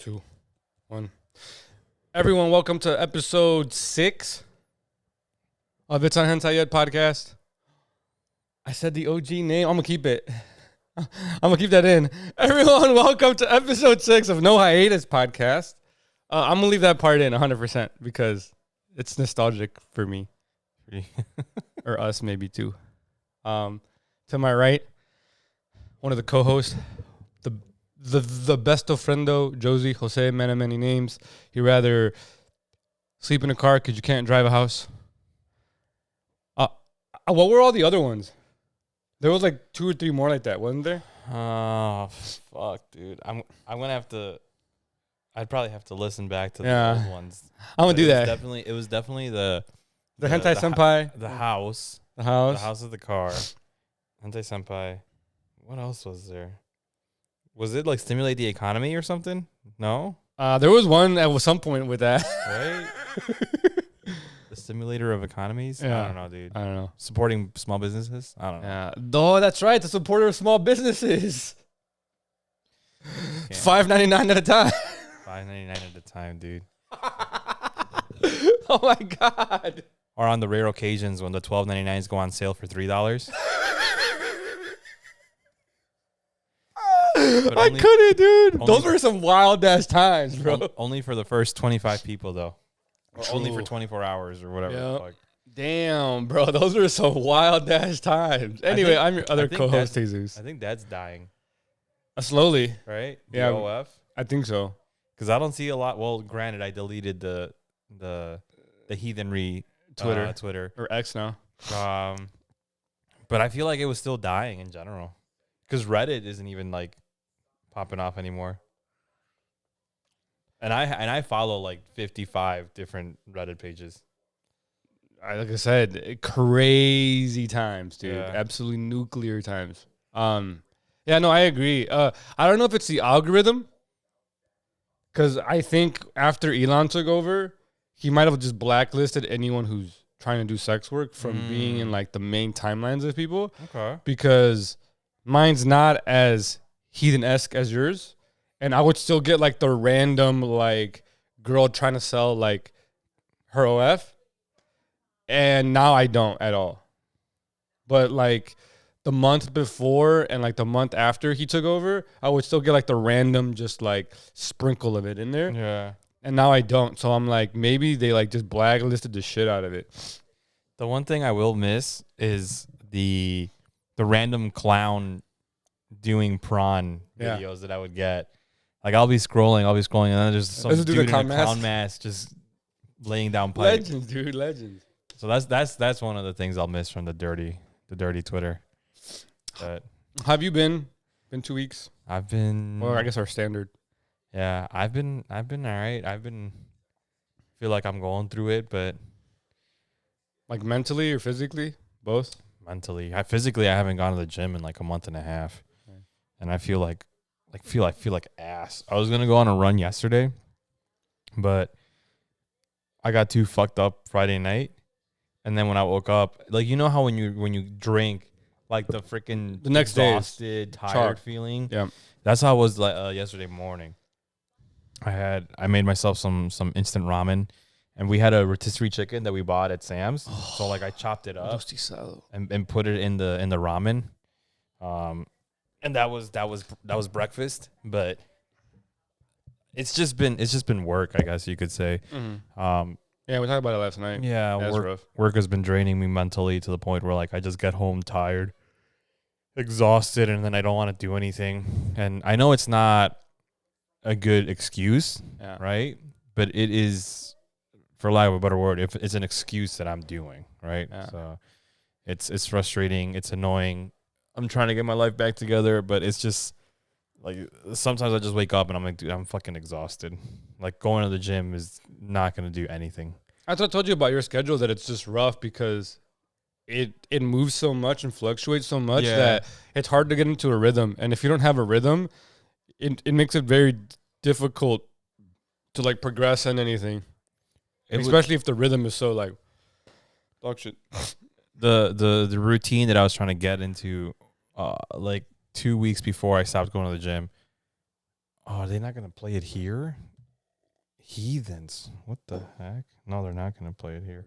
2, 1. Everyone, welcome to episode 6 of It's on Hentai Yet podcast. I said the OG name. I'm going to keep it. I'm going to keep that in. Everyone, welcome to episode 6 of No Hiatus podcast. I'm going to leave that part in 100% because it's nostalgic for me. Or us maybe too. To my right, one of the co-hosts, the best of friendo, Josie, Jose, many names. He'd rather sleep in a car because you can't drive a house. What were all the other ones? There was like 2 or 3 more like that, wasn't there? Oh, fuck, dude. I'm gonna have to. I'd probably have to listen back to the old ones. I'm gonna do that. It was definitely the Hentai Senpai, the house, the house of the car, Hentai Senpai. What else was there? Was it like stimulate the economy or something? No. There was one at some point with that. Right. The stimulator of economies. Yeah. I don't know, dude. I don't know. Supporting small businesses. I don't know. Yeah. Oh, that's right. The supporter of small businesses. $5.99 at a time. $5.99 at a time, dude. Oh my god. Or on the rare occasions when the $12.99s go on sale for $3. I couldn't, dude. Those were some wild ass times, bro. Only for the first 25 people, though. Or only for 24 hours or whatever. Yep. The fuck. Damn, bro. Those were some wild ass times. Anyway, I'm your other co-host, Jesus. I think that's dying. Slowly. Right? Yeah. OF? I think so. Because I don't see a lot. Well, granted, I deleted the heathenry Twitter. Or X now. But I feel like it was still dying in general. Because Reddit isn't even like popping off anymore. And I follow like 55 different Reddit pages. Like I said, crazy times, dude. Yeah. Absolutely nuclear times. Yeah, no, I agree. I don't know if it's the algorithm. Because I think after Elon took over, he might have just blacklisted anyone who's trying to do sex work from being in like the main timelines of people. Okay. Because mine's not as heathen-esque as yours. And I would still get like the random like girl trying to sell like her OF. And now I don't at all. But like the month before and like the month after he took over, I would still get like the random just like sprinkle of it in there. Yeah. And now I don't. So I'm like, maybe they like just blacklisted the shit out of it. The one thing I will miss is the random clown doing prawn videos that I would get. Like I'll be scrolling, and then there's some dude in a clown mask just laying down pipe. Legends, dude, legends. So that's one of the things I'll miss from the dirty Twitter. But Have you been 2 weeks? I've been, Or I guess our standard. Yeah, I've been all right. Feel like I'm going through it, but Like mentally or physically? Both? mentally, physically I haven't gone to the gym in like a month and a half. Okay. And I feel like ass. I was gonna go on a run yesterday, but I got too fucked up Friday night, and then when I woke up, like you know how when you drink, like the freaking the next day exhausted, tired feeling. Yeah, that's how I was like yesterday morning. I made myself some instant ramen, and we had a rotisserie chicken that we bought at Sam's. So like I chopped it up and put it in the ramen. And that was breakfast, but it's just been work, I guess you could say. Mm-hmm. Yeah, we talked about it last night. Yeah, work has been draining me mentally to the point where like I just get home tired, exhausted, and then I don't want to do anything. And I know it's not a good excuse, right? But it is, for lack of a better word, if it's an excuse that I'm doing, right? Yeah. So it's frustrating, it's annoying. I'm trying to get my life back together, but it's just like sometimes I just wake up and I'm like, dude, I'm fucking exhausted. Like going to the gym is not going to do anything. That's what I told you about your schedule, that it's just rough because it moves so much and fluctuates so much that it's hard to get into a rhythm. And if you don't have a rhythm, it makes it very difficult to like progress in anything. Especially if the rhythm is so like dog shit. The routine that I was trying to get into like 2 weeks before I stopped going to the gym, Oh, are they not gonna play it here? Heathens. What the heck? No, they're not gonna play it here.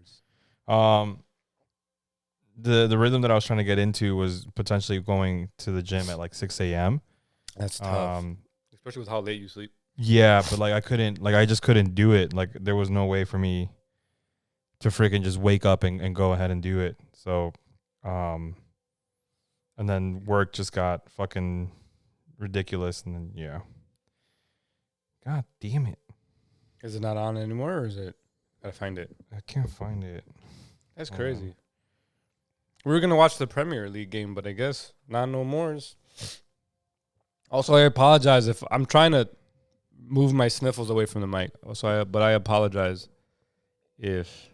The rhythm that I was trying to get into was potentially going to the gym at like 6 a.m. That's tough, especially with how late you sleep. Yeah, but like I just couldn't do it. Like there was no way for me to freaking just wake up and go ahead and do it. So, and then work just got fucking ridiculous. And then, yeah. God damn it. Is it not on anymore, or is it? Gotta find it. I can't find it. That's crazy. We were gonna watch the Premier League game, but I guess not no more. Also, I apologize if I'm trying to move my sniffles away from the mic. But I apologize if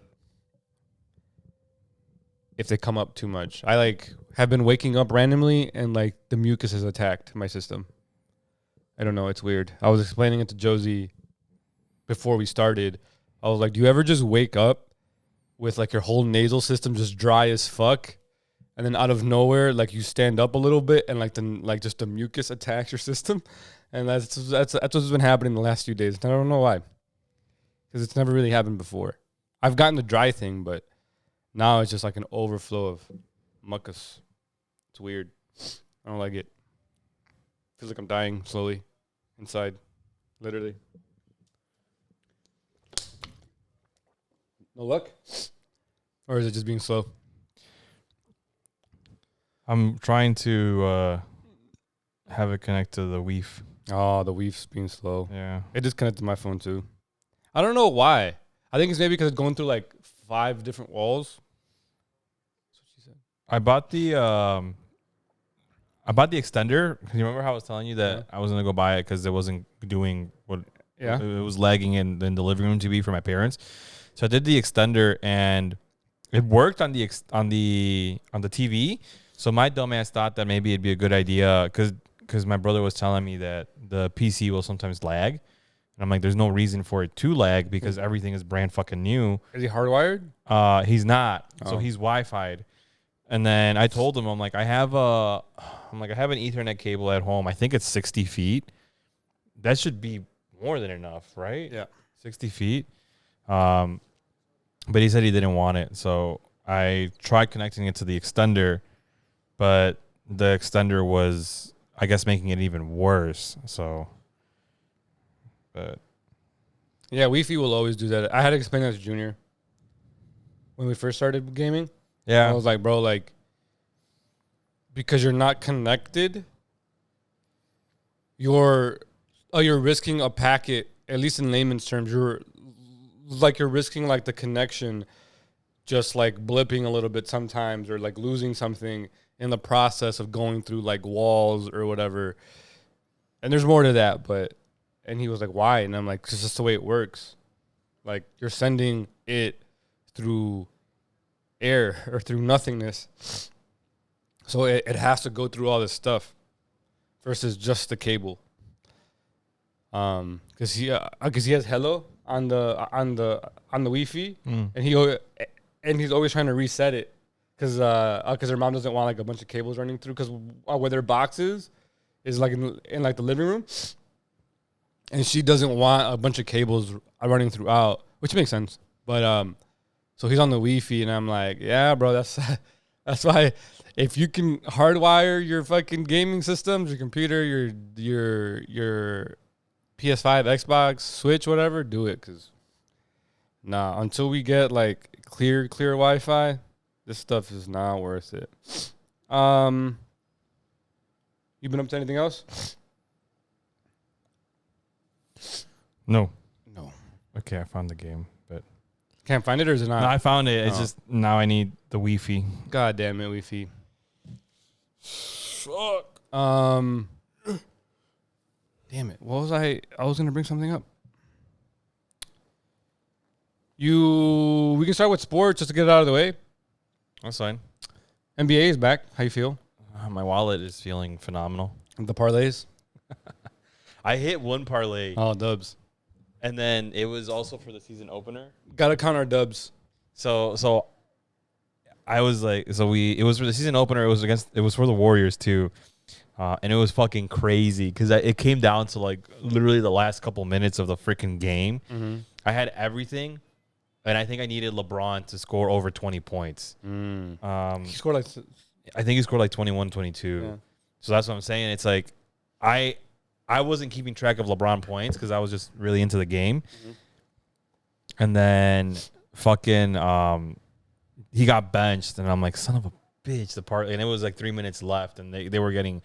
they come up too much. I like have been waking up randomly and like the mucus has attacked my system. I don't know. It's weird. I was explaining it to Josie before we started. I was like, do you ever just wake up with like your whole nasal system just dry as fuck? And then out of nowhere, like you stand up a little bit and like just the mucus attacks your system. And that's what's been happening the last few days. And I don't know why. Because it's never really happened before. I've gotten the dry thing, but now it's just like an overflow of mucus. It's weird. I don't like it. Feels like I'm dying slowly inside. Literally. No luck? Or is it just being slow? I'm trying to have it connect to the Weave. Oh, the Weave's being slow. Yeah. It disconnected my phone too. I don't know why. I think it's maybe because it's going through like 5 different walls. That's what she said. I bought the extender. You remember how I was telling you that I was gonna go buy it because it wasn't doing what it was lagging in the living room TV for my parents. So I did the extender and it worked on the TV. So my dumbass thought that maybe it'd be a good idea because my brother was telling me that the PC will sometimes lag. And I'm like, there's no reason for it to lag because everything is brand fucking new. Is he hardwired? He's not. Oh. So he's Wi-Fi'd. And then I told him, I'm like, I have an Ethernet cable at home. I think it's 60 feet. That should be more than enough, right? Yeah. 60 feet. But he said he didn't want it. So I tried connecting it to the extender, but the extender was, I guess, making it even worse. So, but yeah, Wi-Fi will always do that. I had to explain that to Junior when we first started gaming. Yeah. I was like, bro, like, because you're not connected, you're risking a packet, at least in layman's terms, you're risking like the connection just like blipping a little bit sometimes or like losing something in the process of going through like walls or whatever. And there's more to that, and he was like, why? And I'm like, it's just the way it works. Like you're sending it through air or through nothingness. So it has to go through all this stuff versus just the cable. Because he has hello on the Wi-Fi, and he's always trying to reset it because her mom doesn't want like a bunch of cables running through because where their box is like in like the living room, and she doesn't want a bunch of cables running throughout, which makes sense. But so he's on the Wi-Fi, and I'm like, yeah, bro, that's why if you can hardwire your fucking gaming systems, your computer, your PS5, Xbox, Switch, whatever, do it. Because until we get like clear Wi-Fi, this stuff is not worth it. You been up to anything else? No. Okay, I found the game, but can't find it, or is it not? No, I found it. It's just now I need the Wi-Fi. God damn it, Wi-Fi. Fuck. Damn it. What was I was going to bring something up. We can start with sports just to get it out of the way. That's fine. NBA is back. How you feel? My wallet is feeling phenomenal. The parlays? I hit one parlay. Oh, dubs. And then it was also for the season opener. Got to count our dubs. So I was like, it was for the season opener. It was for the Warriors too. And it was fucking crazy because it came down to like literally the last couple minutes of the freaking game. Mm-hmm. I had everything, and I think I needed LeBron to score over 20 points. He scored like I think he scored like 21, 22. Yeah. So that's what I'm saying. It's like I wasn't keeping track of LeBron points because I was just really into the game. Mm-hmm. And then fucking he got benched, and I'm like, son of a bitch, and it was like 3 minutes left, and they were getting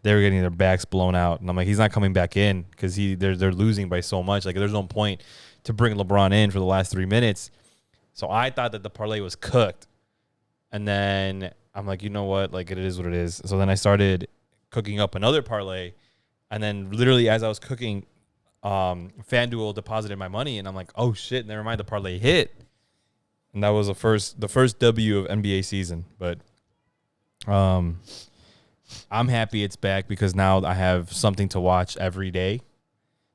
their backs blown out, and I'm like, he's not coming back in because they're losing by so much. Like, there's no point to bring LeBron in for the last 3 minutes. So I thought that the parlay was cooked, and then I'm like, you know what, like it is what it is. So then I started cooking up another parlay, and then literally as I was cooking, FanDuel deposited my money, and I'm like, oh shit, never mind, the parlay hit. And that was the first W of NBA season. But I'm happy it's back because now I have something to watch every day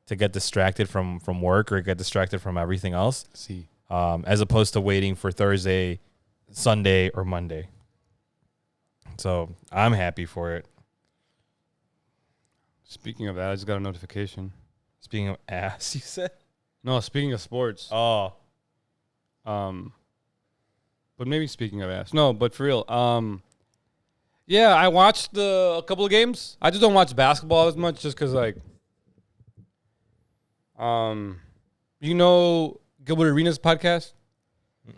to get distracted from work or get distracted from everything else. See. As opposed to waiting for Thursday, Sunday, or Monday. So I'm happy for it. Speaking of that, I just got a notification. Speaking of ass, you said? No, speaking of sports. Oh. But maybe speaking of ass. No, but for real. Yeah, I watched a couple of games. I just don't watch basketball as much just because, like, you know Gilbert Arenas' podcast?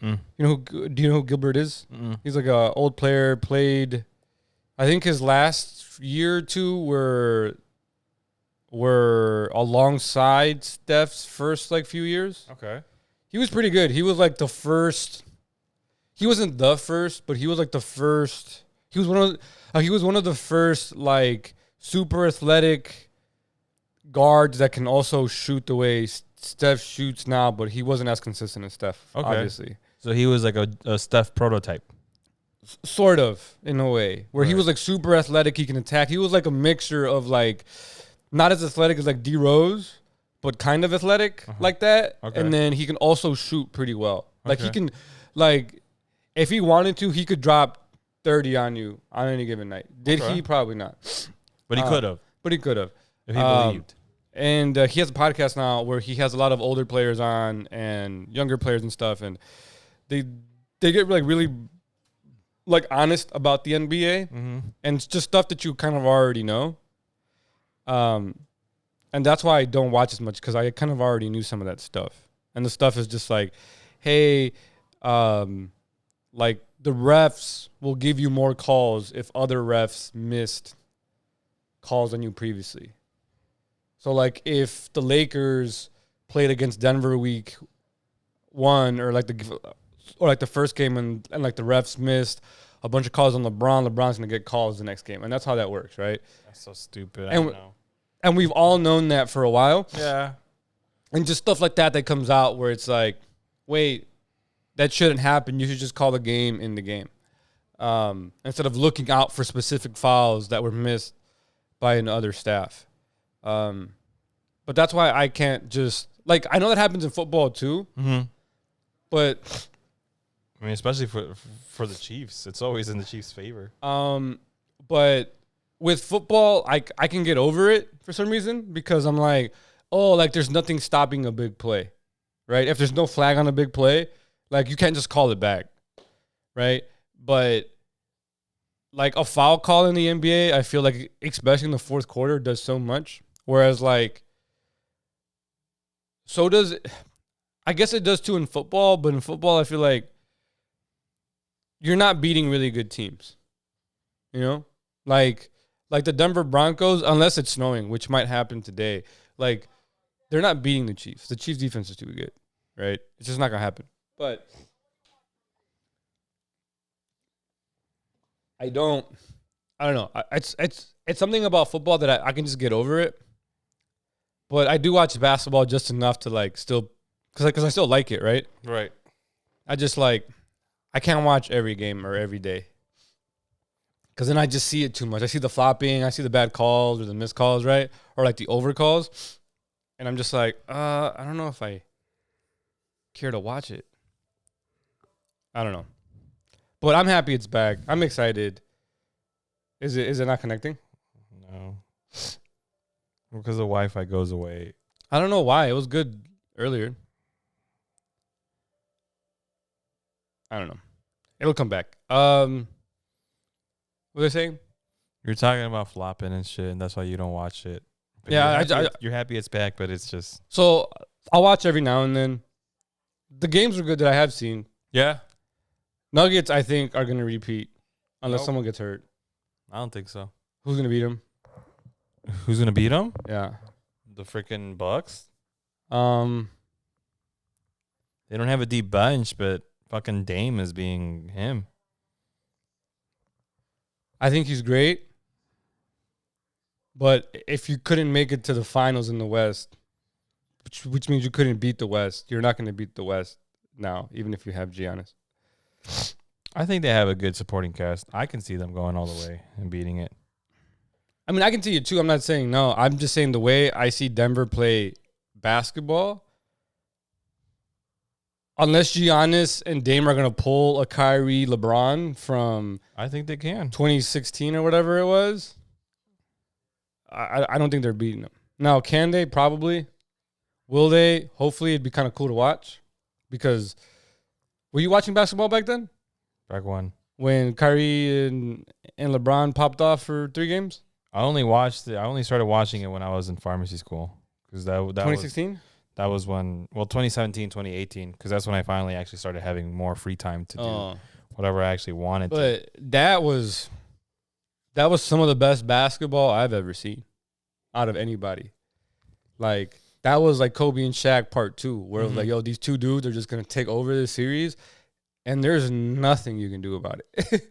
Mm-mm. Do you know who Gilbert is? Mm-mm. He's like a old player, played, I think his last year or two were alongside Steph's first, like, few years. Okay. He was pretty good. He was like the first. He wasn't the first, but he was like the first. He was one of the first like super athletic guards that can also shoot the way Steph shoots now, but he wasn't as consistent as Steph, obviously. So he was like a Steph prototype. Sort of, in a way, where he Right. was like super athletic. He can attack. He was like a mixture of like not as athletic as like D Rose, but kind of athletic like that. Okay. And then he can also shoot pretty well. Like he Okay. can, like, if he wanted to, he could drop 30 on you on any given night. Did Okay. he? Probably not. But he could have But he could have. if he believed. And he has a podcast now where he has a lot of older players on and younger players and stuff, and they get like really like honest about the NBA and it's just stuff that you kind of already know. And that's why I don't watch as much because I kind of already knew some of that stuff. And the stuff is just like, hey, like the refs will give you more calls if other refs missed calls on you previously. So like if the Lakers played against Denver week 1 or like the first game and like the refs missed a bunch of calls on LeBron's going to get calls the next game. And that's how that works, right? That's so stupid. And I know. And we've all known that for a while. Yeah. And just stuff like that comes out where it's like, wait, that shouldn't happen. You should just call the game in the game. Instead of looking out for specific fouls that were missed by another staff. But that's why I can't just, like, I know that happens in football too. But I mean, especially for the Chiefs, it's always in the Chiefs' favor. but with football, I can get over it for some reason because I'm like, oh, like there's nothing stopping a big play, right? If there's no flag on a big play, like you can't just call it back, right? But like a foul call in the NBA, I feel like especially in the fourth quarter does so much. Whereas like, so does, I guess it does too in football, but in football, I feel like you're not beating really good teams, you know? Like the Denver Broncos, unless it's snowing, which might happen today, like they're not beating the Chiefs. The Chiefs defense is too good, right? It's just not going to happen. But I don't know. It's something about football that I can just get over it. But I do watch basketball just enough to like still, because I still like it, right? Right. I just like, I can't watch every game or every day. Because then I just see it too much. I see the flopping, I see the bad calls or the missed calls, right? Or like the overcalls. And I'm just like, I don't know if I care to watch it. I don't know. But I'm happy it's back. I'm excited. Is it not connecting? Oh. Because the Wi-Fi goes away. I don't know why. It was good earlier. I don't know. It'll come back. What was I saying? You're talking about flopping and shit, and that's why you don't watch it. But Yeah, you're happy it's back, but it's just So I'll watch every now and then. The games are good that I have seen. yeah. Nuggets, I think, are going to repeat unless Nope. someone gets hurt. I don't think so. Who's going to beat them? Who's gonna beat them? Yeah. The freaking Bucks. Um, They don't have a deep bench, but fucking Dame is being him. I think he's great. But if you couldn't make it to the finals in the West, which means you couldn't beat the West, you're not going to beat the West now, even if you have Giannis. I think they have a good supporting cast. I can see them going all the way and beating it. I mean, I can see it too. I'm not saying no. I'm just saying the way I see Denver play basketball, unless Giannis and Dame are going to pull a Kyrie LeBron from I think they can. 2016 or whatever it was, I don't think they're beating them. Now, can they? Probably. Will they? Hopefully, it'd be kind of cool to watch. Because were you watching basketball back then? Back one. When Kyrie and LeBron popped off for 3 games? I only started watching it when I was in pharmacy school because that 2016? that was when 2017, 2018 because that's when I finally actually started having more free time to do whatever I actually wanted to. But that was some of the best basketball I've ever seen out of anybody. Like, that was like Kobe and Shaq part 2, where it was like, yo, these 2 dudes are just going to take over this series, and there's nothing you can do about it.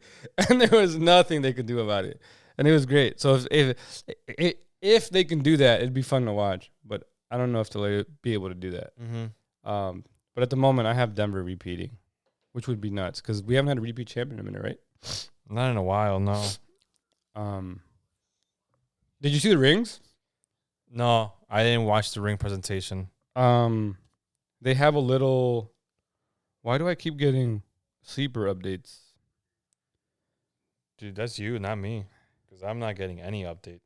And there was nothing they could do about it. And it was great. So if they can do that, it'd be fun to watch. But I don't know if they'll be able to do that. Mm-hmm. But at the moment, I have Denver repeating, which would be nuts because we haven't had a repeat champion in a minute, right? Not in a while, no. Did you see the rings? No, I didn't watch the ring presentation. They have a little. Why do I keep getting sleeper updates? Dude, that's you, not me. Because I'm not getting any update.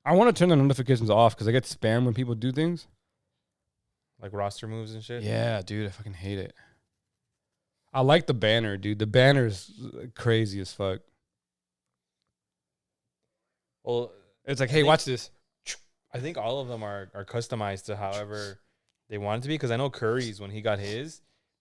I want to turn the notifications off because I get spam when people do things. Like roster moves and shit? Yeah, dude, I fucking hate it. I like the banner, dude. The banner is crazy as fuck. Well, It's like, hey, watch this. I think all of them are customized to however they want it to be. Because I know Curry's, when he got his,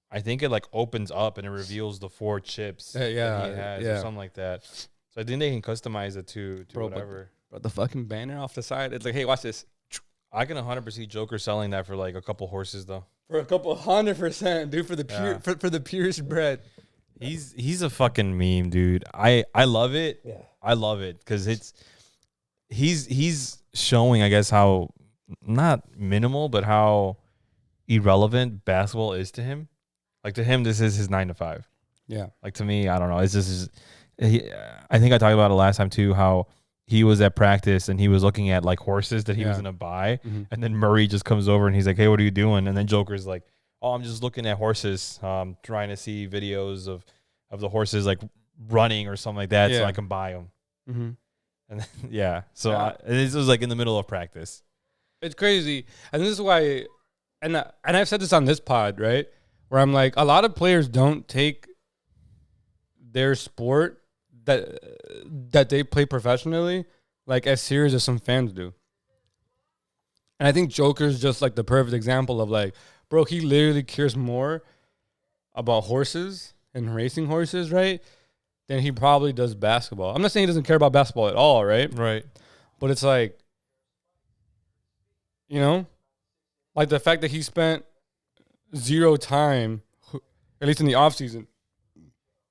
I think it like opens up and it reveals the 4 chips that he has or something like that. So I think they can customize it to whatever. But the fucking banner off the side, it's like, hey, watch this. I can 100% see Joker selling that for like a couple horses though. For a couple 100%, dude, for the pure for the purest bread. He's a fucking meme, dude. I love it. Yeah. I love it because he's showing, I guess, how not minimal, but how irrelevant basketball is to him. Like, to him, this is his 9 to 5. Yeah. Like, to me, I don't know. It's just I think I talked about it last time too, how he was at practice and he was looking at like horses that he was gonna buy, and then Murray just comes over and he's like, "Hey, what are you doing?" And then Joker's like, "Oh, I'm just looking at horses, trying to see videos of the horses like running or something like that, so I can buy them." Mm-hmm. And then, so this was like in the middle of practice. It's crazy, and this is why, and I've said this on this pod, right? Where I'm like, a lot of players don't take their sport that they play professionally like as serious as some fans do. And I think Joker's just like the perfect example of like, bro, he literally cares more about horses and racing horses, right, than he probably does basketball. I'm not saying he doesn't care about basketball at all, right? Right. But it's like, you know, like the fact that he spent 0 time, at least in the offseason,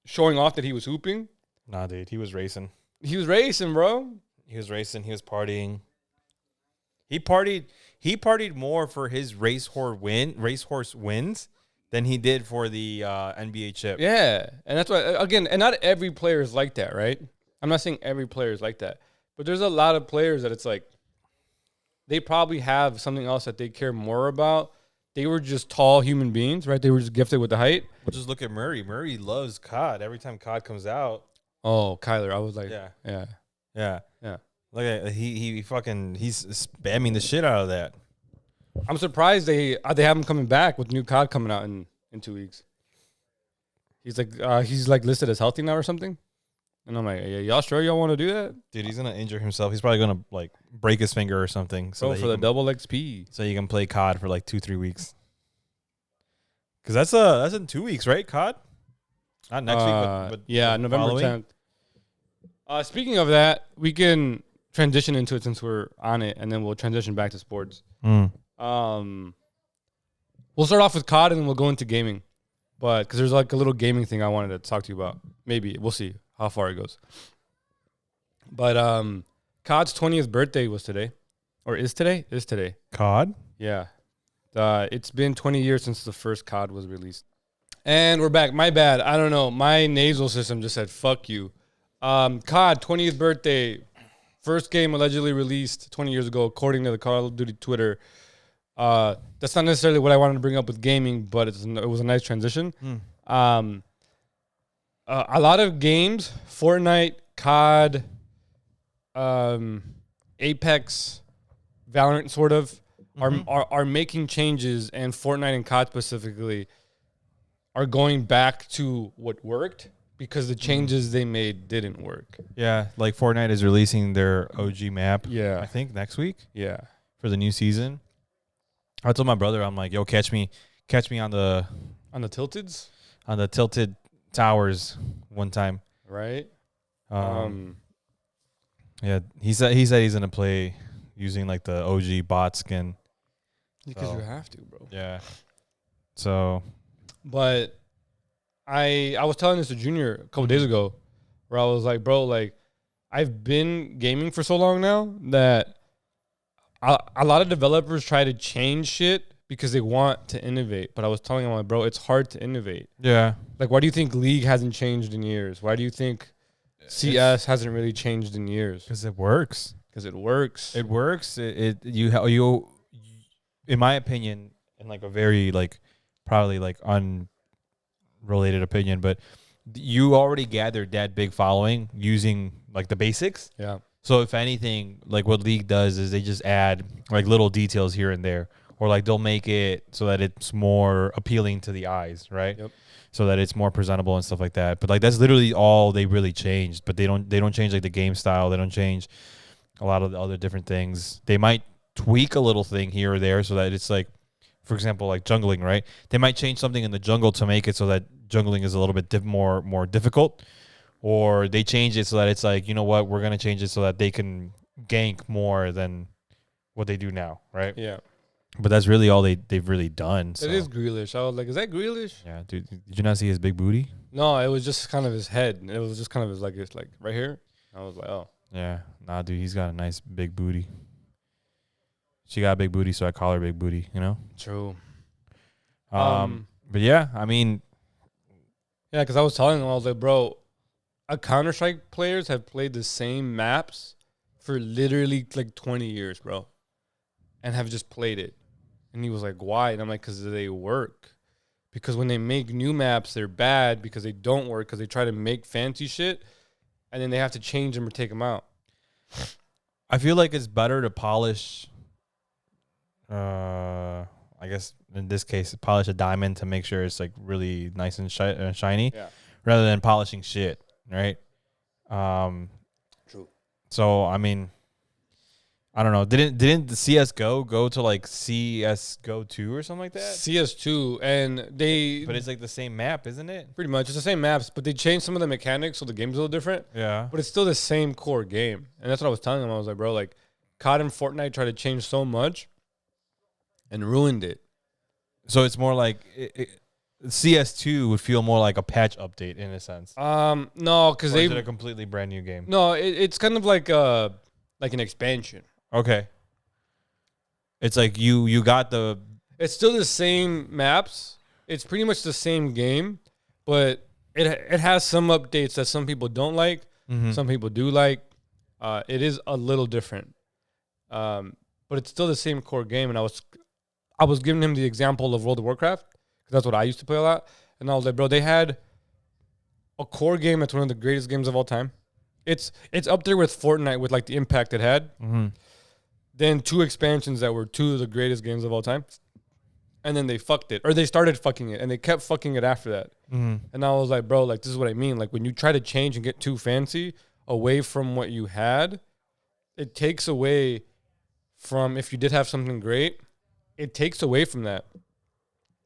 showing off that he was hooping. Nah, dude, he was racing. He was racing, bro. He was racing. He was partying. He partied more for his racehorse wins than he did for the NBA chip. Yeah, and that's why, again, and not every player is like that, right? I'm not saying every player is like that, but there's a lot of players that it's like they probably have something else that they care more about. They were just tall human beings, right? They were just gifted with the height. Well, just look at Murray. Murray loves COD. Every time COD comes out. Oh, Kyler, I was like, Yeah. yeah. Yeah. Yeah. He's spamming the shit out of that. I'm surprised they have him coming back with new COD coming out in 2 weeks. He's like listed as healthy now or something. And I'm like, yeah, y'all sure y'all want to do that? Dude, he's gonna injure himself. He's probably gonna like break his finger or something. So for the double XP, so you can play COD for like 2-3 weeks. Because that's in 2 weeks, right? COD, not next week, but yeah, November 10th. Speaking of that, we can transition into it since we're on it, and then we'll transition back to sports. We'll start off with COD, and then we'll go into gaming. But because there's like a little gaming thing I wanted to talk to you about. Maybe we'll see how far it goes. But COD's 20th birthday was today, or is today? Is today? COD? Yeah. It's been 20 years since the first COD was released. And we're back. My bad. I don't know. My nasal system just said, fuck you. COD, 20th birthday. First game allegedly released 20 years ago, according to the Call of Duty Twitter. That's not necessarily what I wanted to bring up with gaming, but it was a nice transition. A lot of games, Fortnite, COD, Apex, Valorant, sort of, are making changes, and Fortnite and COD specifically are going back to what worked because the changes they made didn't work. Yeah, like Fortnite is releasing their OG map. Yeah, I think next week. Yeah, for the new season. I told my brother, I'm like, yo, catch me on the Tilteds, on the tilted towers one time. Right. Yeah, he said he's gonna play using like the OG bot skin. Because you have to, bro. Yeah. So, but I was telling this to Junior a couple days ago, where I was like, bro, like I've been gaming for so long now that a lot of developers try to change shit because they want to innovate. But I was telling him, like, bro, it's hard to innovate. Yeah. Like, why do you think League hasn't changed in years? Why do you think CS hasn't really changed in years? Because it works. Because it works. It works. You, in my opinion, in like a very like probably like unrelated opinion, but you already gathered that big following using like the basics. Yeah. So if anything, like what League does is they just add like little details here and there, or like they'll make it so that it's more appealing to the eyes, right? Yep. So that it's more presentable and stuff like that. But like that's literally all they really changed. But they don't change like the game style. They don't change a lot of the other different things. They might tweak a little thing here or there so that it's like, for example, like jungling, right? They might change something in the jungle to make it so that jungling is a little bit more difficult. Or they change it so that it's like, you know what, we're going to change it so that they can gank more than what they do now, right? Yeah. But that's really all they've really done. So. It is Grealish. I was like, is that Grealish? Yeah, dude. Did you not see his big booty? No, it was just kind of his head. It was just kind of his like right here. I was like, oh. Yeah. Nah, dude, he's got a nice big booty. She got a big booty, so I call her big booty, you know? True. But yeah, I mean. Yeah, because I was telling him, I was like, bro, Counter-Strike players have played the same maps for literally like 20 years, bro, and have just played it. And he was like, why? And I'm like, because they work. Because when they make new maps, they're bad because they don't work, because they try to make fancy shit, and then they have to change them or take them out. I feel like it's better to polish, I guess in this case, polish a diamond to make sure it's like really nice and shiny, rather than polishing shit. Right. True. So I mean, I don't know. Didn't the CS:GO go to like CS:GO 2 or something like that? CS2, and but it's like the same map, isn't it? Pretty much, it's the same maps, but they changed some of the mechanics, so the game's a little different. Yeah. But it's still the same core game, and that's what I was telling him. I was like, bro, like COD and Fortnite tried to change so much, and ruined it. So it's more like. CS2 would feel more like a patch update in a sense. No, because they a completely brand new game. No, it's kind of like an expansion. Okay. It's like you got the. It's still the same maps. It's pretty much the same game, but it has some updates that some people don't like. Mm-hmm. Some people do like. It is a little different, but it's still the same core game. And I was giving him the example of World of Warcraft. That's what I used to play a lot. And I was like, bro, they had a core game that's one of the greatest games of all time. It's up there with Fortnite with like the impact it had. Mm-hmm. Then 2 expansions that were 2 of the greatest games of all time. And then they fucked it. Or they started fucking it. And they kept fucking it after that. Mm-hmm. And I was like, bro, like, this is what I mean. Like, when you try to change and get too fancy away from what you had, it takes away from, if you did have something great, it takes away from that.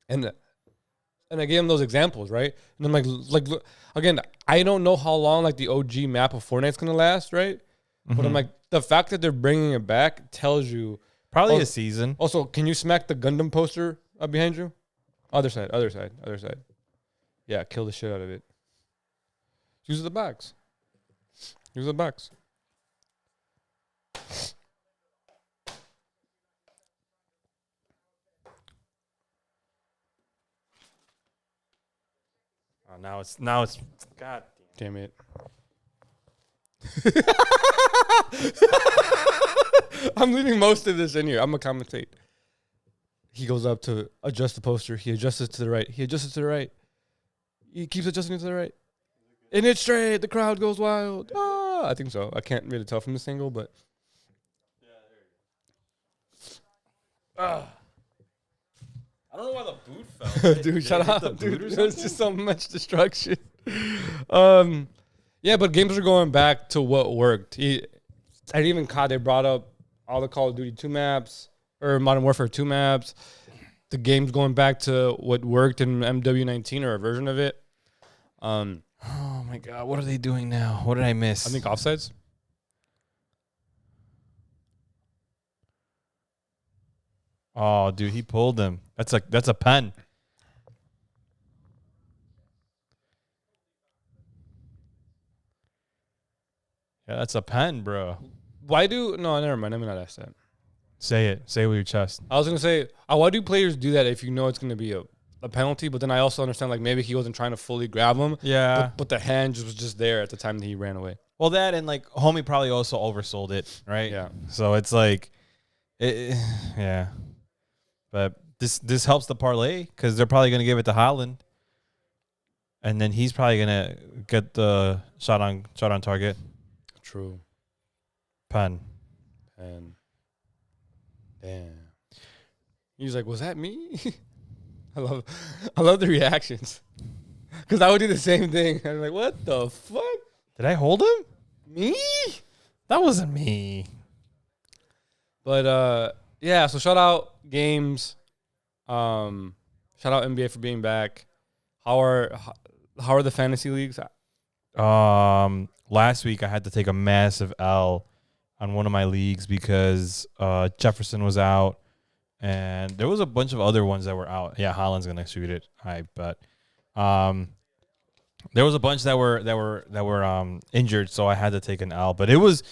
And I gave him those examples, right? And I'm like, look, again, I don't know how long, like, the OG map of Fortnite's going to last, right? Mm-hmm. But I'm like, the fact that they're bringing it back tells you. Probably a season. Also, can you smack the Gundam poster up behind you? Other side. Yeah, kill the shit out of it. Use the box. Oh, now it's God damn it. I'm leaving most of this in here. I'm gonna commentate. He goes up to adjust the poster. He adjusts it to the right. He keeps adjusting it to the right. And it's straight. The crowd goes wild. Ah, I think so. I can't really tell from this angle, but. Yeah, there you go. I don't know why the boot fell. Dude, shut up. Dude, there's just so much destruction. Yeah, but games are going back to what worked. They brought up all the Call of Duty 2 maps, or Modern Warfare 2 maps. The game's going back to what worked in MW19 or a version of it. Oh my God, what are they doing now? What did I miss? I think offsides. Oh, dude, he pulled him. That's a pen. Yeah, that's a pen, bro. No, never mind. Let me not ask that. Say it. Say it with your chest. I was going to say, why do players do that if you know it's going to be a penalty? But then I also understand, like, maybe he wasn't trying to fully grab him. Yeah. But the hand was just there at the time that he ran away. Well, that and, like, homie probably also oversold it, right? Yeah. So it's like, yeah. But this helps the parlay because they're probably going to give it to Haaland. And then he's probably going to get the shot on target. True. Pen. And damn. He's like, was that me? I love the reactions. Because I would do the same thing. I'm like, what the fuck? Did I hold him? Me? That wasn't me. But yeah, so shout out games. Shout out NBA for being back. How are the fantasy leagues? Last week I had to take a massive L on one of my leagues because Jefferson was out, and there was a bunch of other ones that were out. Yeah, Haaland's gonna shoot it, I bet. There was a bunch that were injured, so I had to take an L. But it was,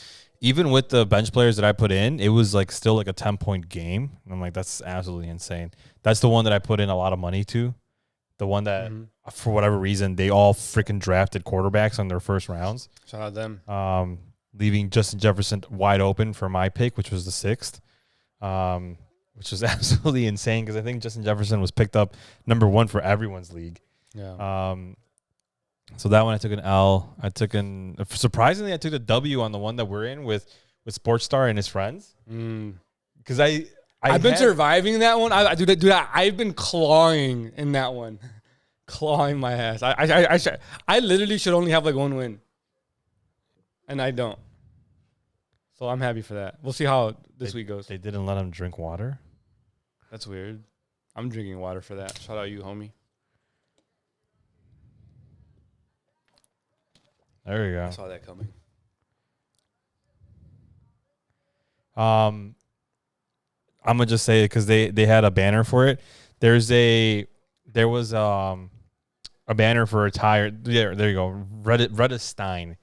even with the bench players that I put in, it was like still like a 10-point game. And I'm like, that's absolutely insane. That's the one that I put in a lot of money to. The one that, for whatever reason, they all freaking drafted quarterbacks on their first rounds. Shout out them. Leaving Justin Jefferson wide open for my pick, which was the 6th, which was absolutely insane because I think Justin Jefferson was picked up number 1 for everyone's league. Yeah. So that one I took an L. Surprisingly, I took a W on the one that we're in with Sports Star and his friends. Because I've been surviving that one. I've been clawing in that one, clawing my ass. I literally should only have like 1 win, and I don't. So I'm happy for that. We'll see how this week goes. They didn't let him drink water. That's weird. I'm drinking water for that. Shout out you, homie. There you go. I saw that coming. I'm gonna just say it because they had a banner for it. There was a banner for a tire. There you go. Retta Stein.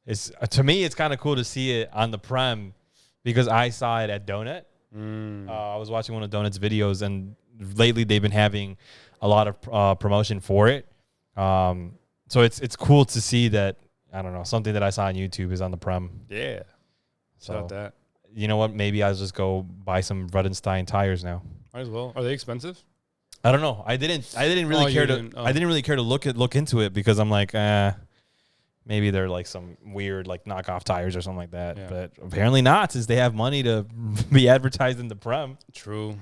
It's, to me, it's kind of cool to see it on the Prem because I saw it at Donut. I was watching one of Donut's videos, and lately they've been having a lot of promotion for it. So it's cool to see that. I don't know, something that I saw on YouTube is on the Prem. Yeah. So Shout out that. You know what? Maybe I'll just go buy some Ruddenstein tires now. Might as well. Are they expensive? I don't know. I didn't really care to look into it because I'm like, Maybe they're like some weird like knockoff tires or something like that. Yeah. But apparently not, since they have money to be advertised in the Prem. True.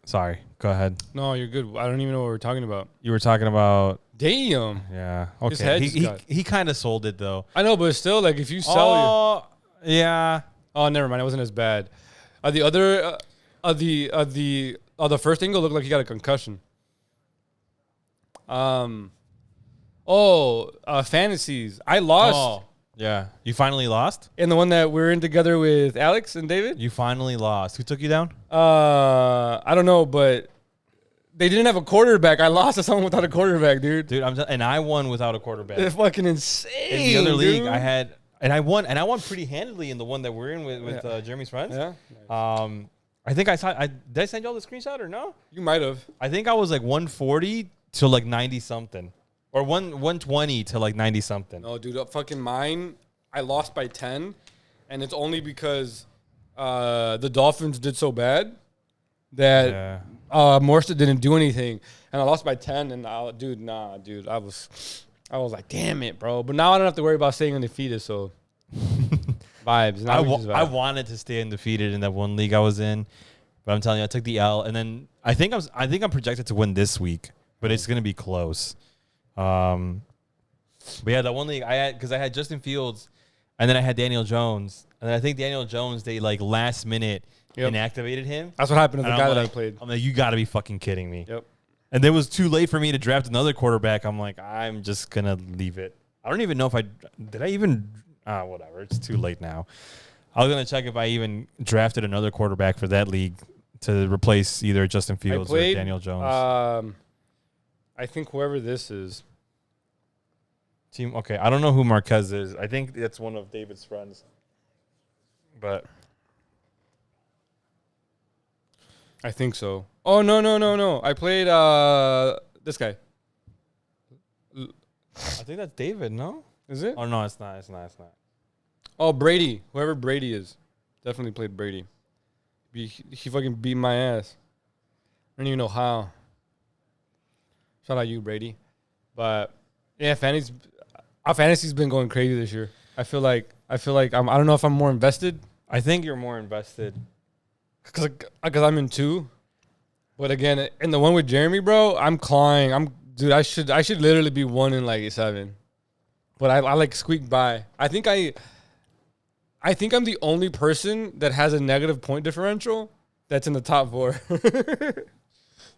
Sorry, go ahead. No, you're good. I don't even know what we're talking about. You were talking about Damn. yeah. His head Okay. just got- He kind of sold it though. I know, but still, like, if you sell your... Yeah. Oh, never mind. It wasn't as bad. The first angle looked like he got a concussion. Fantasies. I lost Oh, yeah. You finally lost? in the one that we're in together with Alex and David. You finally lost. Who took you down? I don't know, but they didn't have a quarterback. I lost to someone without a quarterback, dude. Dude, and I won without a quarterback. It's fucking insane. In the other league, dude. I won pretty handily in the one that we're in with Jeremy's friends. Yeah. I think did I send y'all the screenshot or no? You might have. I think I was like 140 to like 90 something, or 120 to like 90 something. No, dude, fucking mine. I lost by 10, and it's only because the Dolphins did so bad that Morstead didn't do anything, and I lost by 10. And I was like, damn it, bro. But now I don't have to worry about staying undefeated. So vibes. Now we just vibe. I wanted to stay undefeated in that one league I was in, but I'm telling you, I took the L, and then I think I'm projected to win this week, but it's gonna be close. But yeah, that one league I had Justin Fields, and then I had Daniel Jones, and then I think Daniel Jones they like last minute inactivated him. That's what happened to the guy that I like, played. I'm like, you got to be fucking kidding me. Yep. And it was too late for me to draft another quarterback. I'm like, I'm just gonna leave it. I don't even know if whatever. It's too late now. I was gonna check if I even drafted another quarterback for that league to replace either Justin Fields or Daniel Jones. I think whoever this is. Okay, I don't know who Marquez is. I think that's one of David's friends. But I think so. Oh, no. I played this guy. I think that's David, no? Is it? Oh, no, it's not. Oh, Brady. Whoever Brady is. Definitely played Brady. He fucking beat my ass. I don't even know how. Shout out you, Brady. But yeah, our fantasy's been going crazy this year. I feel like I don't know if I'm more invested. I think you're more invested. Cause I'm in 2. But again, in the one with Jeremy, bro, I'm clawing. Dude, I should literally be 1 in like 7. But I like squeaked by. I think I'm the only person that has a negative point differential that's in the top 4.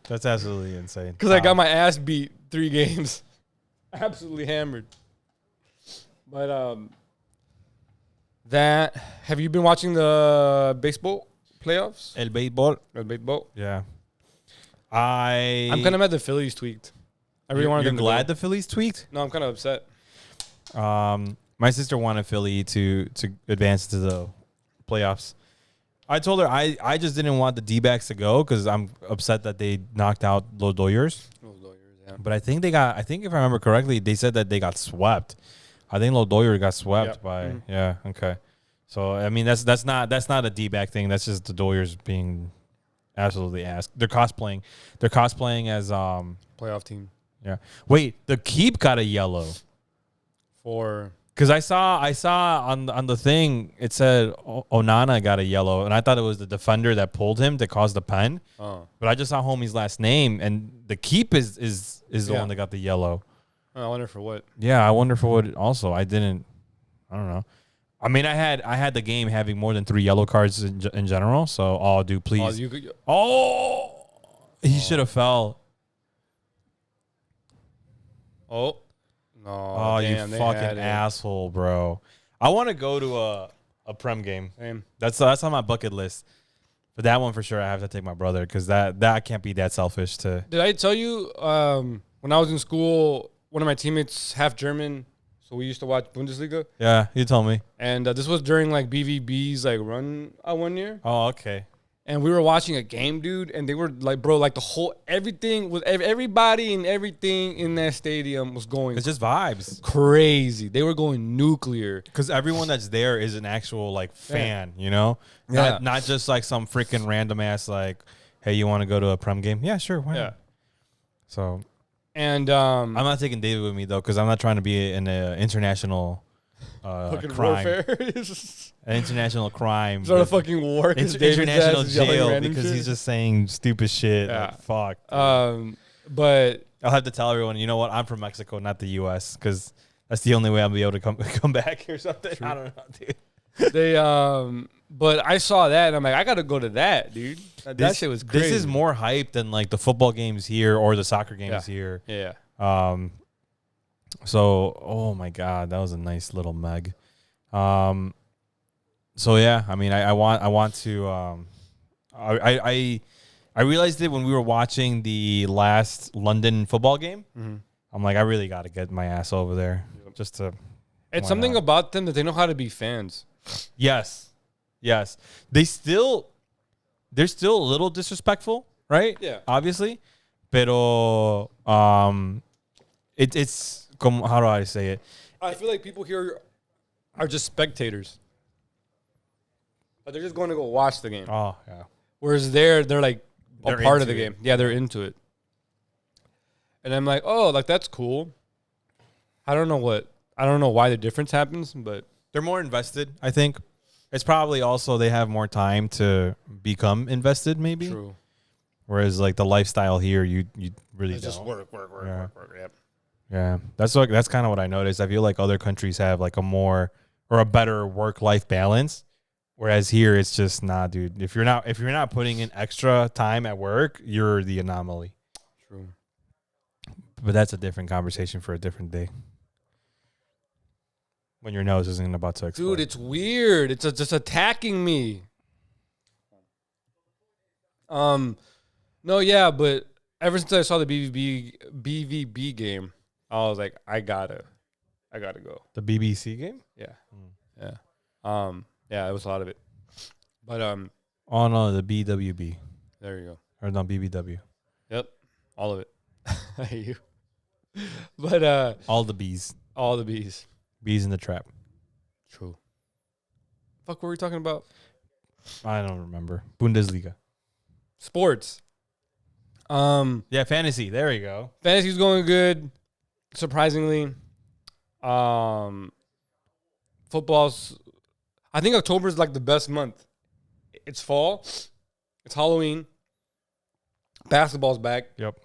That's absolutely insane. Because I got my ass beat 3 games. Absolutely hammered. But have you been watching the baseball playoffs? El béisbol. El baseball? Yeah. I'm kind of mad the Phillies tweaked. I really wanted them to go. You're glad the Phillies tweaked? No, I'm kind of upset. My sister wanted Philly to advance to the playoffs. I told her I just didn't want the D-backs to go because I'm upset that they knocked out Los Dodgers. Yeah. But I think if I remember correctly, they said that they got swept. I think Los Dodgers got swept by yeah. Okay, so I mean that's not a D-back thing. That's just the Dodgers being absolutely ass. They're cosplaying as Playoff team. Yeah. Wait, the Keep got a yellow. For because I saw on the thing it said Onana got a yellow, and I thought it was the defender that pulled him to cause the pen. Oh. But I just saw homie's last name, and the Keep is the one that got the yellow. I wonder for what. Yeah, I wonder for what. Also, I don't know. I mean, I had the game having more than 3 yellow cards in general. So, dude, please. He should have fell. Oh. No. Oh, damn, you fucking asshole, bro. I want to go to a Prem game. Same. That's on my bucket list. But that one for sure, I have to take my brother because that can't be that selfish to. Did I tell you when I was in school, one of my teammates half German, so we used to watch Bundesliga. Yeah, you told me. And this was during like BVB's like run one year. Oh, okay. And we were watching a game, dude, and they were like, bro, like everybody and everything in that stadium was going. It's just vibes. Crazy. They were going nuclear. Because everyone that's there is an actual like fan, you know? Yeah. Not just like some freaking random ass like, hey, you want to go to a Prem game? Yeah, sure. Why not? So And I'm not taking David with me though, because I'm not trying to be in an international fucking crime. warfare. An international crime. Start a fucking war. International jail because he's just saying stupid shit. Yeah. Like, fuck. But I'll have to tell everyone, you know what? I'm from Mexico, not the U.S., because that's the only way I'll be able to come back or something. True. I don't know, dude. they but I saw that and I'm like, I gotta go to that, dude. That shit was crazy. This is more hype than like the football games here or the soccer games here. Yeah. So, oh my God, that was a nice little Meg. So yeah, I mean, I want to. I realized it when we were watching the last London football game. Mm-hmm. I'm like, I really got to get my ass over there just to. It's something about them that they know how to be fans. Yes. They're still a little disrespectful, right? Yeah. Obviously, pero it's como, how do I say it? I feel like people here are just spectators. But they're just going to go watch the game. Oh yeah. Whereas they're like They're a part of the into game. Yeah, they're into it. And I'm like, oh, like that's cool. I don't know why the difference happens, but They're more invested, I think. It's probably also they have more time to become invested, maybe. true. Whereas like the lifestyle here, you really It's don't. just work. Yeah. Yep. Yeah, that's kind of what I noticed. I feel like other countries have like a more or a better work-life balance, whereas here it's just nah, dude. If you're not putting in extra time at work, you're the anomaly. True. But that's a different conversation for a different day. When your nose isn't about to explode. Dude, it's weird. It's just attacking me. No, yeah, but ever since I saw the BVB game, I was like, I gotta go. The BBC game. Yeah, yeah, yeah. It was a lot of it, but Oh no, the BWB there you go. or no BBW. Yep, all of it. I hate you. But All the bees, all the bees. bees in the trap. True. Fuck, what were we talking about? I don't remember. Bundesliga. Sports. Yeah, fantasy. There you go. Fantasy's going good, surprisingly. Football's. I think October is like the best month. It's fall. It's Halloween. Basketball's back. Yep.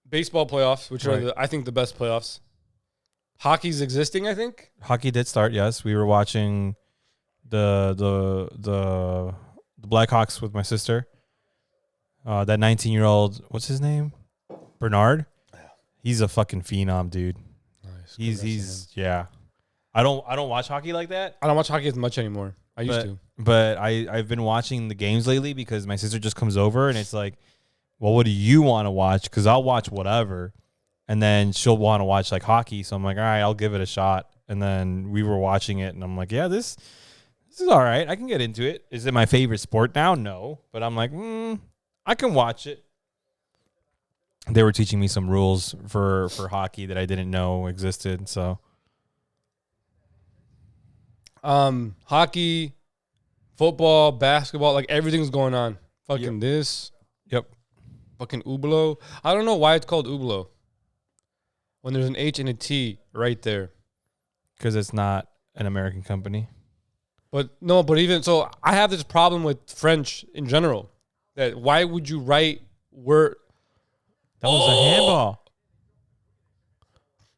Baseball playoffs, which Right. are I think the best playoffs. Hockey's existing, I think. Hockey did start. Yes, we were watching the Blackhawks with my sister. That 19-year-old, what's his name? Bernard. He's a fucking phenom, dude. Nice. He's yeah. I don't watch hockey like that. I don't watch hockey as much anymore. I used to. But I've been watching the games lately because my sister just comes over and it's like, well, what do you want to watch? Because I'll watch whatever. And then she'll want to watch like hockey. So I'm like, all right, I'll give it a shot. And then we were watching it and I'm like, yeah, this is all right. I can get into it. Is it my favorite sport now? No. But I'm like, I can watch it. They were teaching me some rules for hockey that I didn't know existed. So hockey, football, basketball, like everything's going on. Fucking this. Yep. Fucking Ublo. I don't know why it's called Ublo. When there's an H and a T right there. Because it's not an American company. But no, but even so, I have this problem with French in general. That why would you write word? That was a handball.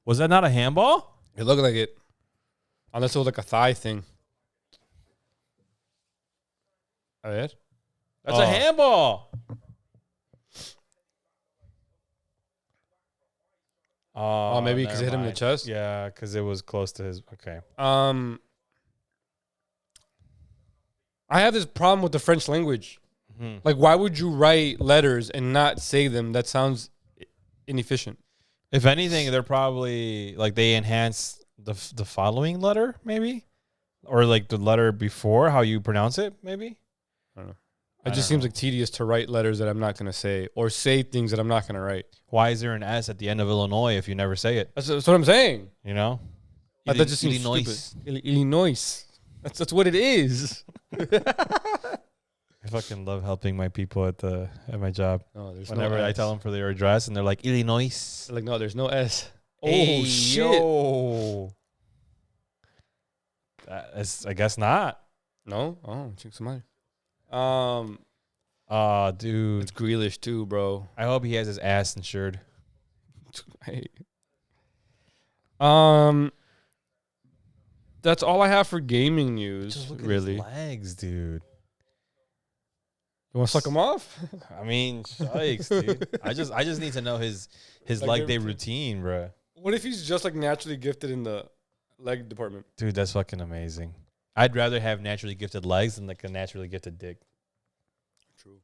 Was that not a handball? It looked like it. Unless it was like a thigh thing. A ver. That's a handball. Oh, maybe because it hit him in the chest? Yeah, because it was close to his. Okay. I have this problem with the French language. Mm-hmm. Like, why would you write letters and not say them? That sounds inefficient. If anything, they're probably like they enhance the following letter, maybe, or like the letter before how you pronounce it, maybe. I don't know. It just seems like tedious to write letters that I'm not going to say or say things that I'm not going to write. Why is there an S at the end of Illinois if you never say it? That's what I'm saying. You know, That just seems stupid. Illinois. That's what it is. If fucking love helping my people at my job. No, there's Whenever no I S. tell them for their address, and they're like Illinois. Like, no, there's no S. Hey, Oh, shit. yo. I guess not. No? Oh, check somebody. Dude. It's Grealish too, bro. I hope he has his ass insured. Hey. That's all I have for gaming news. Just look really. at his legs, dude. You want to suck him off? I mean, yikes, dude. I just need to know his Like leg day routine, bro. What if he's just like naturally gifted in the leg department? Dude, that's fucking amazing. I'd rather have naturally gifted legs than like a naturally gifted dick. True.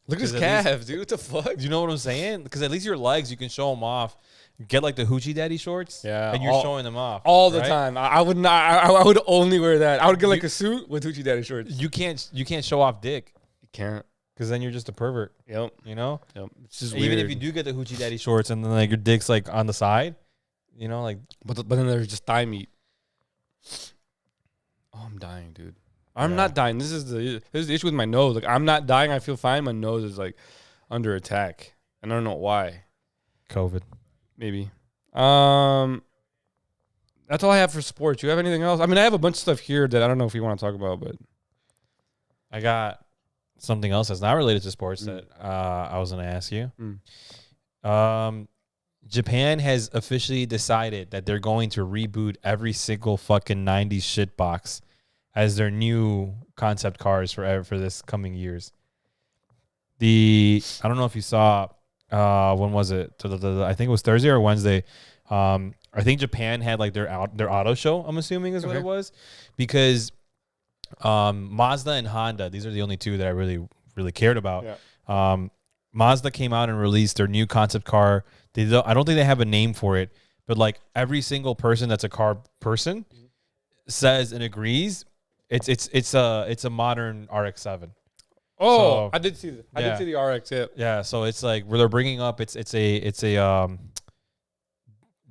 Look at his 'Cause at calves, dude. What the fuck? You know what I'm saying? Because at least your legs, you can show them off. Get like the hoochie daddy shorts. Yeah, And you're showing them off. All the right? time. I would not. I would only wear that. I would get like a suit with hoochie daddy shorts. You can't show off dick. You can't. Because then you're just a pervert. Yep. You know? It's just Even weird. if you do get the hoochie daddy shorts and then like your dick's like on the side, you know, like But then there's just thigh meat. Oh, I'm dying, dude. I'm not dying. This is the issue with my nose. Like, I'm not dying. I feel fine. My nose is like under attack, and I don't know why. COVID. Maybe. That's all I have for sports. You have anything else? I mean, I have a bunch of stuff here that I don't know if you want to talk about, but I got something else that's not related to sports that I was going to ask you. Japan has officially decided that they're going to reboot every single fucking 90s shitbox as their new concept cars for this coming years. I don't know if you saw, when was it? I think it was Thursday or Wednesday. I think Japan had like their auto show, I'm assuming is what it was, because Mazda and Honda, these are the only two that I really, really cared about. Yeah. Mazda came out and released their new concept car. I don't think they have a name for it, but like every single person that's a car person says and agrees it's a modern RX-7. Oh, so, I did see that. I did see the RX. Yeah. Yeah. So it's like where they're bringing up it's a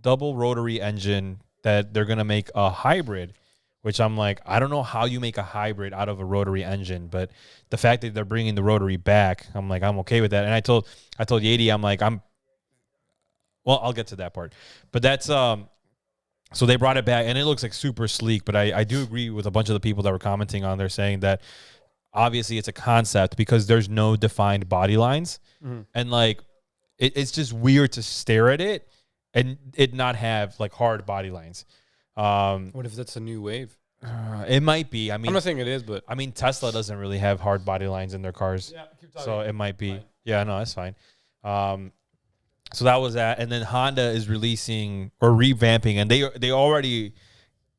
double rotary engine that they're gonna make a hybrid, which I'm like, I don't know how you make a hybrid out of a rotary engine, but the fact that they're bringing the rotary back, I'm like, I'm okay with that. And I told Yadi, I'm like, well, I'll get to that part, but that's so they brought it back and it looks like super sleek. But I do agree with a bunch of the people that were commenting on there saying that obviously it's a concept because there's no defined body lines, and like it's just weird to stare at it and it not have like hard body lines. What if that's a new wave? It might be. I mean, I'm not saying it is, but I mean Tesla doesn't really have hard body lines in their cars. Yeah, keep talking. So it might be. Fine. Yeah, no, that's fine. So that was that, and then Honda is releasing or revamping, and they already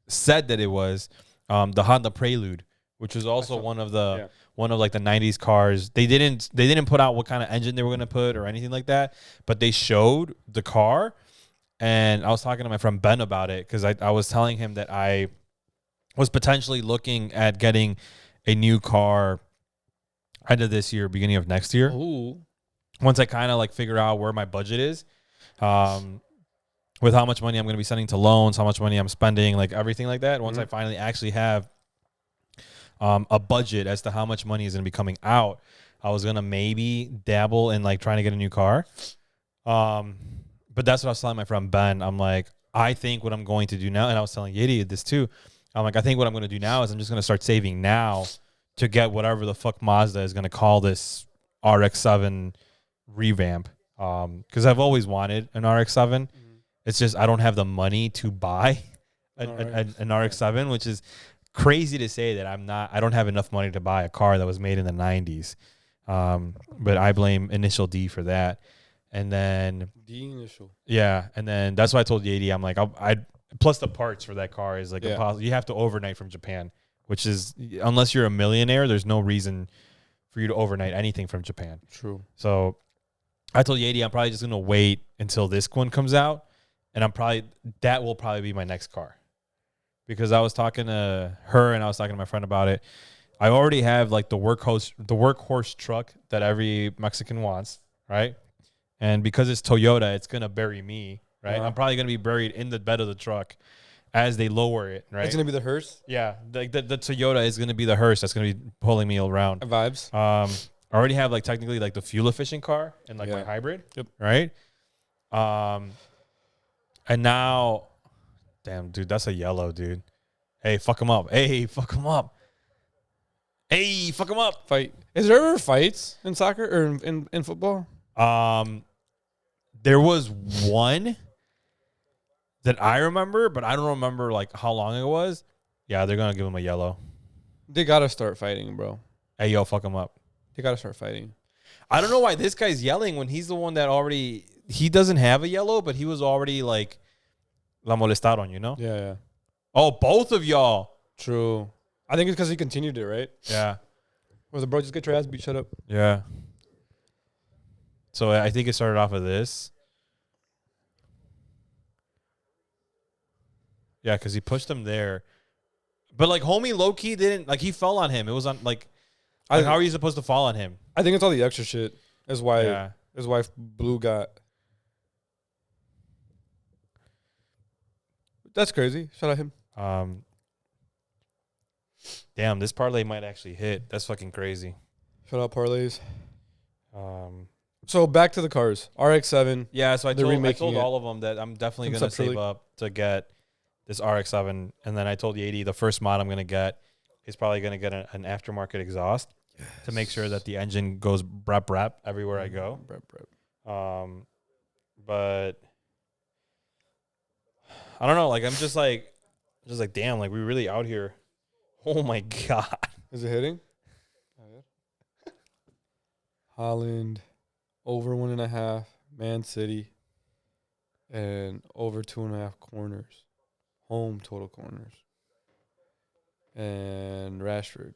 said that it was the Honda Prelude, which was also one of like the 90s cars. They didn't put out what kind of engine they were going to put or anything like that, but they showed the car. And I was talking to my friend Ben about it because I was telling him that I was potentially looking at getting a new car end of this year, beginning of next year. Ooh. Once I kind of like figure out where my budget is, with how much money I'm going to be sending to loans, how much money I'm spending, like everything like that. Once I finally actually have a budget as to how much money is going to be coming out, I was going to maybe dabble in like trying to get a new car. But that's what I was telling my friend Ben. I'm like, I think what I'm going to do now, and I was telling Yidi this too. I'm like, I think what I'm going to do now is I'm just going to start saving now to get whatever the fuck Mazda is going to call this RX-7 revamp. Because I've always wanted an RX-7. It's just I don't have the money to buy an RX-7, which is crazy to say that I don't have enough money to buy a car that was made in the 90s. But I blame Initial D for that. And then and then that's why I told Yadi, I'm like, I plus the parts for that car is like impossible. You have to overnight from Japan, which is unless you're a millionaire, there's no reason for you to overnight anything from Japan. True. So I told Yadi I'm probably just gonna wait until this one comes out, and that will probably be my next car, because I was talking to her and I was talking to my friend about it. I already have like the workhorse truck that every Mexican wants, right? And because it's Toyota, it's going to bury me, right? I'm probably going to be buried in the bed of the truck. as they lower it, right? It's gonna be the hearse. Yeah, the Toyota is gonna be the hearse that's gonna be pulling me around. Vibes. I already have like technically like the fuel efficient car and like my hybrid. Yep. Right. And now, damn, dude, that's a yellow, dude. Hey, fuck him up. Hey, fuck him up. Hey, fuck him up. Fight. Is there ever fights in soccer or in football? There was one that I remember, but I don't remember like how long it was. Yeah, they're gonna give him a yellow. They gotta start fighting, bro. Hey, yo, fuck him up. They gotta start fighting. I don't know why this guy's yelling when he's the one that already. He doesn't have a yellow, but he was already like la molestaron, you know? Yeah, yeah. Oh, both of y'all. True. I think it's because he continued it, right? Yeah. Was the bro just get your ass beat? Shut up. Yeah. So I think it started off with this. Yeah, because he pushed him there. But like homie low key didn't like he fell on him. It was on like how are you supposed to fall on him? I think it's all the extra shit. That's why his wife Blue got. That's crazy. Shout out him. Damn, this parlay might actually hit. That's fucking crazy. Shout out parlays. So back to the cars. RX-7. Yeah, so I told it. all of them that I'm definitely going to save up to get this RX-7. And then I told Yadi the first mod I'm going to get is probably going to get an aftermarket exhaust to make sure that the engine goes brap brap everywhere I go. Brap, brap. But I don't know. Like I'm just like damn. Like we really out here. Oh my god. Is it hitting? Holland, over 1.5. Man City, and over 2.5 corners. Home total corners. And Rashford.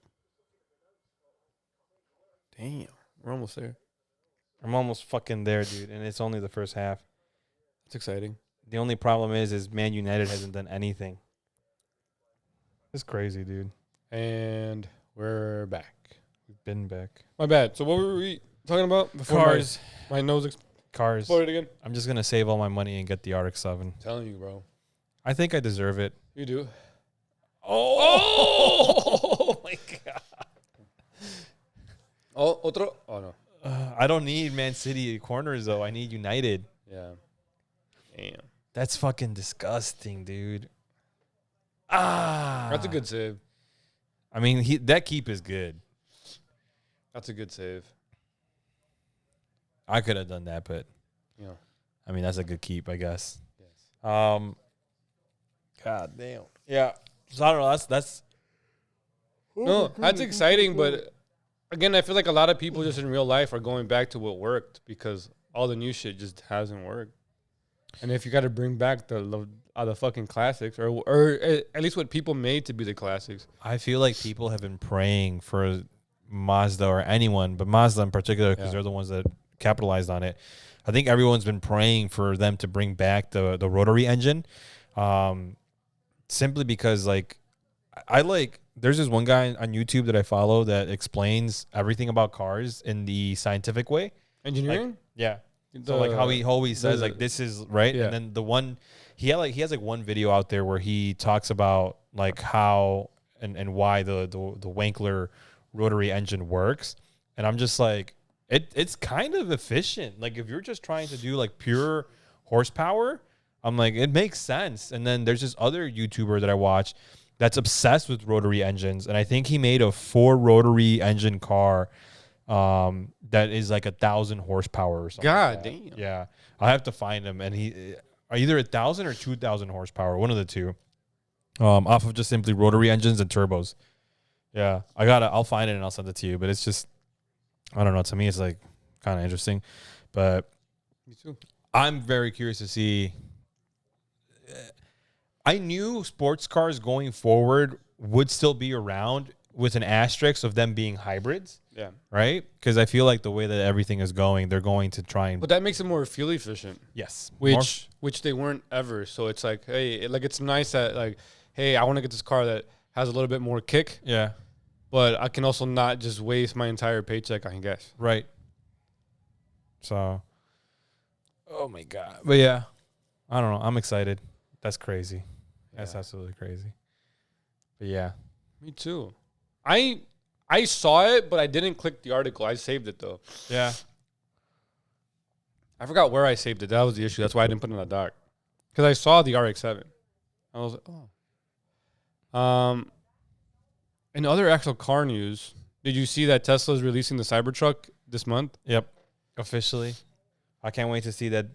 Damn, we're almost there. I'm almost fucking there, dude. And it's only the first half. That's exciting. The only problem is Man United hasn't done anything. It's crazy, dude. And we're back. We've been back. My bad. So what were we talking about before Cars. my nose Cars. exploded again? I'm just going to save all my money and get the RX-7. Telling you, bro. I think I deserve it. You do. Oh my god. Oh, otro? Oh, no. I don't need Man City corners, though. I need United. Yeah. Damn. That's fucking disgusting, dude. That's a good save. I mean, that keep is good. That's a good save. I could have done that, but Yeah. I mean, that's a good keep, I guess. Yes. God damn. Yeah. So I don't know. That's No, that's exciting, but again, I feel like a lot of people just in real life are going back to what worked because all the new shit just hasn't worked. And if you got to bring back the fucking classics, or at least what people made to be the classics. I feel like people have been praying for Mazda or anyone, but Mazda in particular, because they're the ones that capitalized on it. I think everyone's been praying for them to bring back the rotary engine, simply because like there's this one guy on YouTube that I follow that explains everything about cars in the scientific way. Engineering? Like, yeah. So like how he always says like this is right, and then the one he has like one video out there where he talks about like how and why the Wankler rotary engine works, and I'm just like it's kind of efficient. Like if you're just trying to do like pure horsepower, I'm like it makes sense. And then there's this other YouTuber that I watch that's obsessed with rotary engines, and I think he made a 4 rotary engine car. That is like 1,000 horsepower or something. God damn. Yeah, I have to find him, and he either 1,000 or 2,000 horsepower, one of the two. Off of just simply rotary engines and turbos. Yeah, I'll find it and I'll send it to you. But it's just, I don't know. To me, it's like kind of interesting, but me too. I'm very curious to see. I knew sports cars going forward would still be around with an asterisk of them being hybrids. Yeah. Right? Because I feel like the way that everything is going, they're going to try and... But that makes it more fuel efficient. Yes. Which they weren't ever. So it's like, hey, it's nice that like, hey, I want to get this car that has a little bit more kick. Yeah. But I can also not just waste my entire paycheck on gas. Right. So... Oh, my God. But yeah. I don't know. I'm excited. That's crazy. That's absolutely crazy. But yeah. Me too. I saw it, but I didn't click the article. I saved it though. Yeah. I forgot where I saved it. That was the issue. That's why I didn't put it in the doc. Because I saw the RX-7. I was like, oh. In other actual car news, did you see that Tesla is releasing the Cybertruck this month? Yep. Officially. I can't wait to see that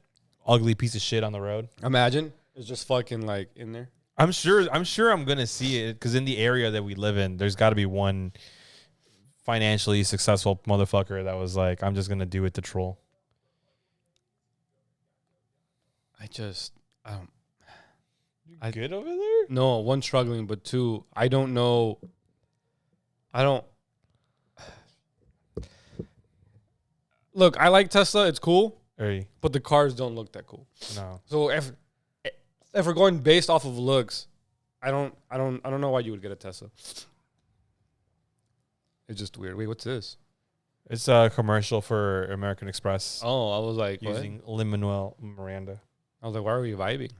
ugly piece of shit on the road. Imagine. It's just fucking like in there. I'm sure I'm going to see it because in the area that we live in, there's got to be one financially successful motherfucker that was like, I'm just going to do it to troll. I good over there? No, one, struggling, but two, I don't know. Look, I like Tesla. It's cool, but the cars don't look that cool. No. So if we're going based off of looks, I don't know why you would get a Tesla. It's just weird. Wait, what's this? It's a commercial for American Express. Oh, I was like, using Lin-Manuel Miranda. I was like, why are we vibing?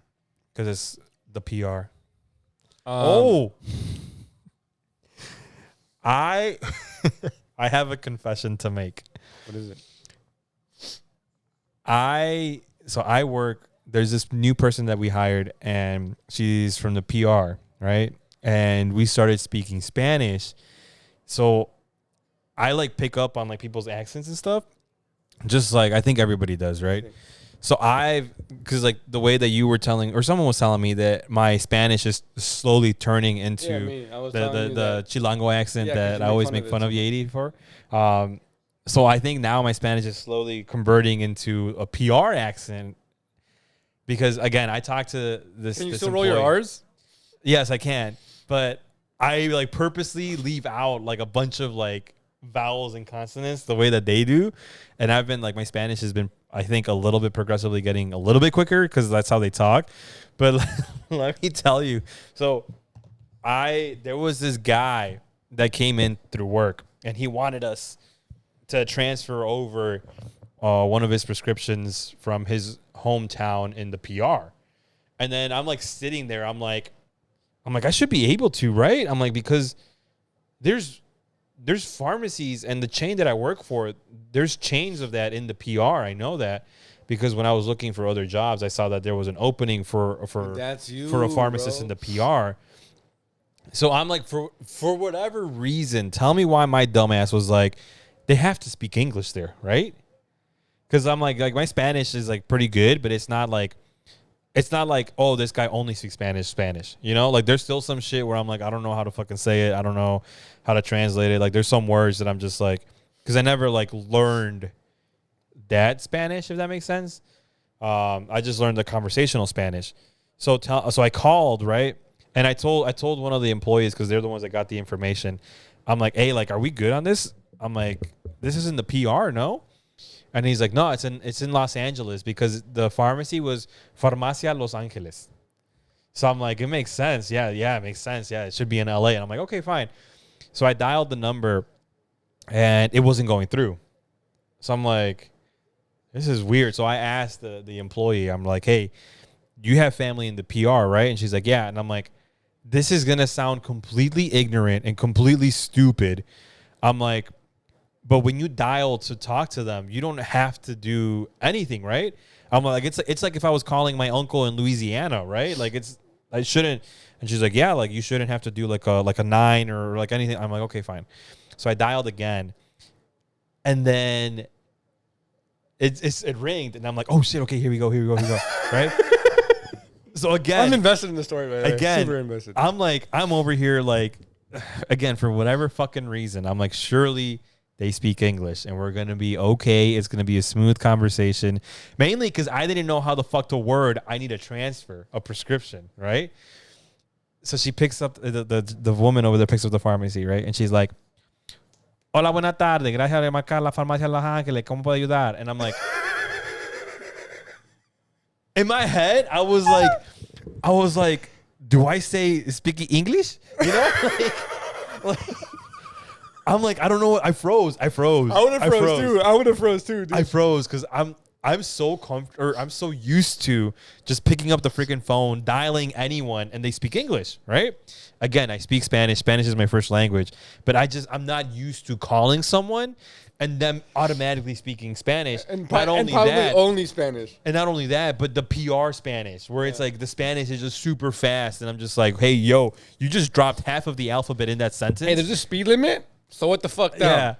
Because it's the PR. I have a confession to make. What is it? I work. There's this new person that we hired, and she's from the PR, right? And we started speaking Spanish, so I like pick up on like people's accents and stuff, just like I think everybody does, right? So because like the way that you were telling, or someone was telling me that my Spanish is slowly turning into the Chilango accent that I always make fun of Yadi for. So I think now my Spanish is slowly converting into a PR accent because again, I talk to this. Can you this still employee. roll your R's? Yes, I can, but I like purposely leave out like a bunch of like vowels and consonants the way that they do, and I've been like my Spanish has been I think a little bit progressively getting a little bit quicker because that's how they talk. But let me tell you, so there was this guy that came in through work, and he wanted us to transfer over one of his prescriptions from his hometown in the PR, and then I'm like sitting there, I'm like I should be able to, right? I'm like because there's pharmacies and the chain that I work for, there's chains of that in the PR. I know that because when I was looking for other jobs, I saw that there was an opening for a pharmacist in the PR. So I'm like, for whatever reason, tell me why my dumbass was like, they have to speak English there, right? Because I'm like my Spanish is like pretty good, but it's not like, oh, this guy only speaks Spanish. You know, like there's still some shit where I'm like, I don't know how to fucking say it. I don't know how to translate it. Like there's some words that I'm just like, because I never like learned that Spanish, if that makes sense. I just learned the conversational Spanish. So I called, right? And I told one of the employees, because they're the ones that got the information. I'm like, hey, like, are we good on this? I'm like, this is in the PR, no? And he's like, no, it's in Los Angeles because the pharmacy was Farmacia Los Angeles. So I'm like, it makes sense. Yeah, it makes sense. Yeah, it should be in LA. And I'm like, okay, fine. So I dialed the number and it wasn't going through. So I'm like, this is weird. So I asked the employee, I'm like, hey, you have family in the PR, right? And she's like, yeah. And I'm like, this is going to sound completely ignorant and completely stupid. I'm like, but when you dial to talk to them, you don't have to do anything, right? I'm like, it's like if I was calling my uncle in Louisiana, right? Like I shouldn't. And she's like, yeah, like you shouldn't have to do like a 9 or like anything. I'm like, okay, fine. So I dialed again, and then it ringed, and I'm like, oh shit, okay, here we go, right? So again, I'm invested in the story, man. Again, Super invested. I'm over here like, again, for whatever fucking reason, I'm like, surely they speak English and we're going to be okay. It's going to be a smooth conversation. Mainly because I didn't know how the fuck to word I need a transfer, a prescription, right? So she picks up, the woman over there picks up the pharmacy, right? And she's like, hola, buena tarde. Gracias de marcar la farmacia Los Ángeles. ¿Cómo puedo ayudar? And I'm like, in my head, I was like, do I say speaking English? You know? like I'm like, I don't know what. I froze. I would have froze too, dude. I froze because I'm I'm so I'm so used to just picking up the freaking phone, dialing anyone, and they speak English, right? Again, I speak Spanish. Spanish is my first language, but I'm not used to calling someone and them automatically speaking Spanish. And probably only Spanish. And not only that, but the PR Spanish, where it's like the Spanish is just super fast, and I'm just like, hey, yo, you just dropped half of the alphabet in that sentence. Hey, there's a speed limit, so what the fuck down? Yeah,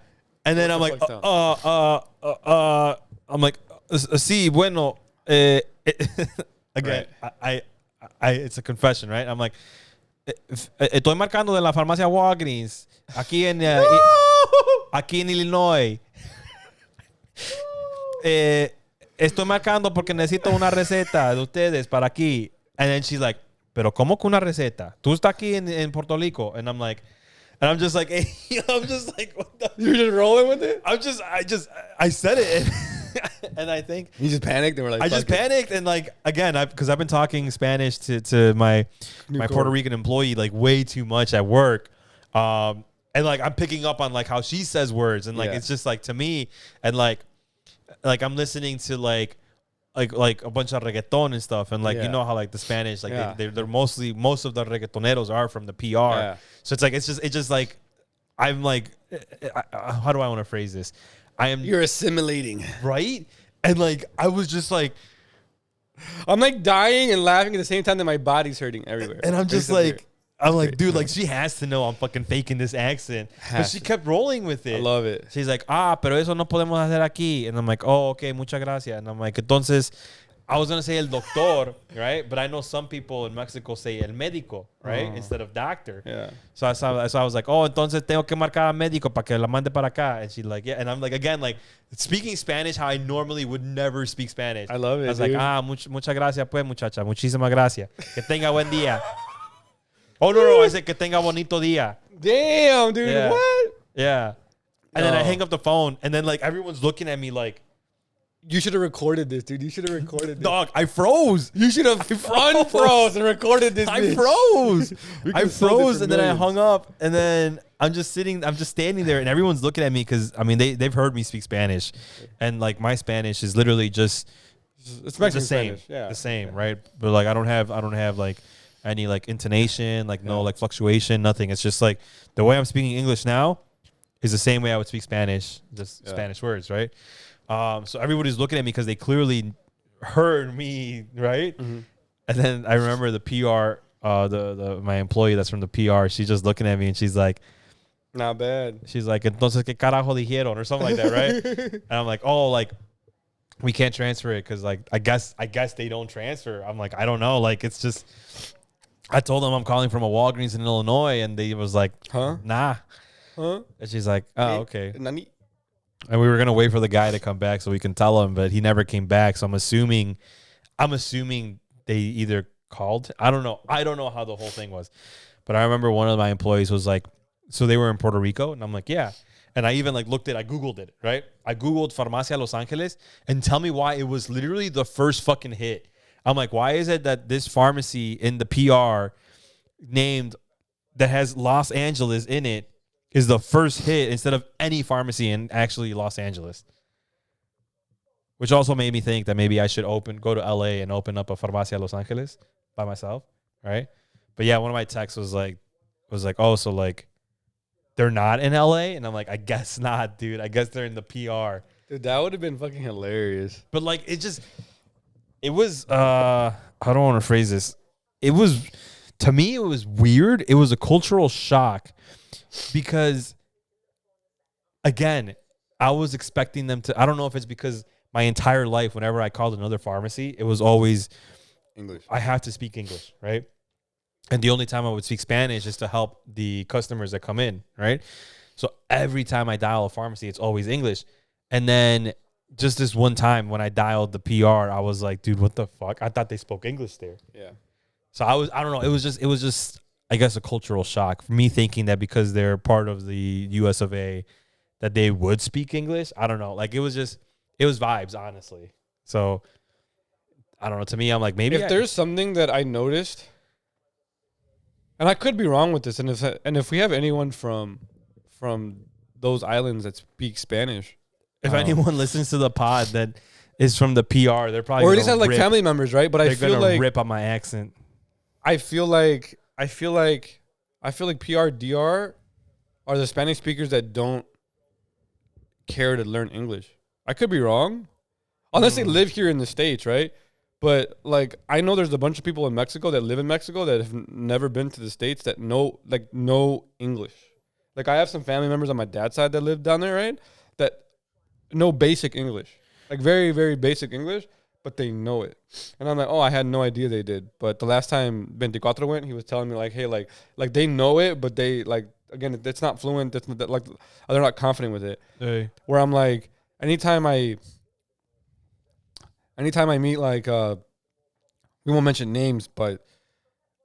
and then I'm like, I'm like, sí, bueno. Again, right. I, it's a confession, right? I'm like, estoy marcando de la farmacia Walgreens aquí en Illinois. Estoy marcando porque necesito una receta de ustedes para aquí. And then she's like, pero ¿cómo que una receta? Tú estás aquí en Puerto Rico. And I'm just like, hey, I'm just like, what the? You're just rolling with it? I said it. And I think you just panicked and we're like, I just panicked. And like, again, because I've been talking Spanish to my Puerto Rican employee like way too much at work. And like, I'm picking up on like how she says words. And like, it's just like to me, and like I'm listening to like a bunch of reggaeton and stuff. And like, you know how like the Spanish, like they're mostly, most of the reggaetoneros are from the PR. Yeah. So it's like, it's just like, I'm like, how do I want to phrase this? You're assimilating. Right? And like, I was just like, I'm like dying and laughing at the same time that my body's hurting everywhere. And I'm just like, I'm like, dude, like she has to know I'm fucking faking this accent. But she kept rolling with it. I love it. She's like, pero eso no podemos hacer aquí. And I'm like, oh, okay, muchas gracias. And I'm like, entonces, I was going to say el doctor, right? But I know some people in Mexico say el médico, right? Instead of doctor. Yeah. So I was like, oh, entonces tengo que marcar al médico para que la mande para acá. And she's like, yeah. And I'm like, again, like speaking Spanish how I normally would never speak Spanish. I love it, I was dude. like, muchas gracias pues, muchacha. Muchísimas gracias. Que tenga buen día. Oh, no. I said que tenga bonito día. Damn, dude. Yeah. What? Yeah. And then I hang up the phone. And then like everyone's looking at me like, you should have recorded this, dude. You should have recorded this. Dog, I froze. You should have unfroze and recorded this. I froze. I froze and then I hung up. And then I'm just standing there and everyone's looking at me because, I mean, they've heard me speak Spanish. And like my Spanish is literally just it's the same. The same, right? But like I don't have like any like intonation, like no like fluctuation, nothing. It's just like the way I'm speaking English now is the same way I would speak Spanish, just Spanish words, right? So everybody's looking at me because they clearly heard me, right? Mm-hmm. And then I remember the PR, my employee that's from the PR, she's just looking at me and she's like, not bad. She's like, entonces qué carajo dijeron or something like that, right? And I'm like, oh, like we can't transfer it because like I guess they don't transfer. I'm like, I don't know, like it's just. I told them I'm calling from a Walgreens in Illinois, and they was like, nah. And she's like, oh, okay. Nani? And we were gonna wait for the guy to come back so we can tell him, but he never came back. So I'm assuming they either called. I don't know how the whole thing was, but I remember one of my employees was like, so they were in Puerto Rico, and I'm like, yeah. And I even like I Googled it, right? I Googled Farmacia Los Angeles, and tell me why it was literally the first fucking hit. I'm like, why is it that this pharmacy in the PR named that has Los Angeles in it is the first hit instead of any pharmacy in actually Los Angeles? Which also made me think that maybe I should go to LA and open up a Farmacia Los Angeles by myself, right? But yeah, one of my texts was like, oh, so like they're not in LA? And I'm like, I guess not, dude. I guess they're in the PR. Dude, that would have been fucking hilarious. But like it was I don't want to phrase this. To me, it was weird. It was a cultural shock because, again, I was expecting them to, I don't know if it's because my entire life, whenever I called another pharmacy, it was always English. I have to speak English, right? And the only time I would speak Spanish is to help the customers that come in, right? So every time I dial a pharmacy, it's always English. And then just this one time when I dialed the PR, I was like, dude, what the fuck? I thought they spoke English there. Yeah. So I don't know. It was just, I guess, a cultural shock for me thinking that because they're part of the US of A that they would speak English. I don't know. Like it was vibes, honestly. So I don't know. To me, I'm like, maybe if there's something that I noticed, and I could be wrong with this, and if we have anyone from those islands that speak Spanish, if anyone listens to the pod that is from the PR. They're probably or at gonna least have like rip- family members, right? But I They're feel gonna like rip on my accent. I feel like PR DR are the Spanish speakers that don't care to learn English. I could be wrong, unless they live here in the States, right? But like I know there's a bunch of people in Mexico that live in Mexico that have never been to the States that know English. Like I have some family members on my dad's side that live down there, right? That know basic English, like very, very basic English, but they know it. And I'm like, oh, I had no idea they did. But the last time 24 went, he was telling me like, hey, like they know it, but they like again, it's not fluent. It's not, like they're not confident with it. Hey. Where I'm like, anytime I meet like we won't mention names, but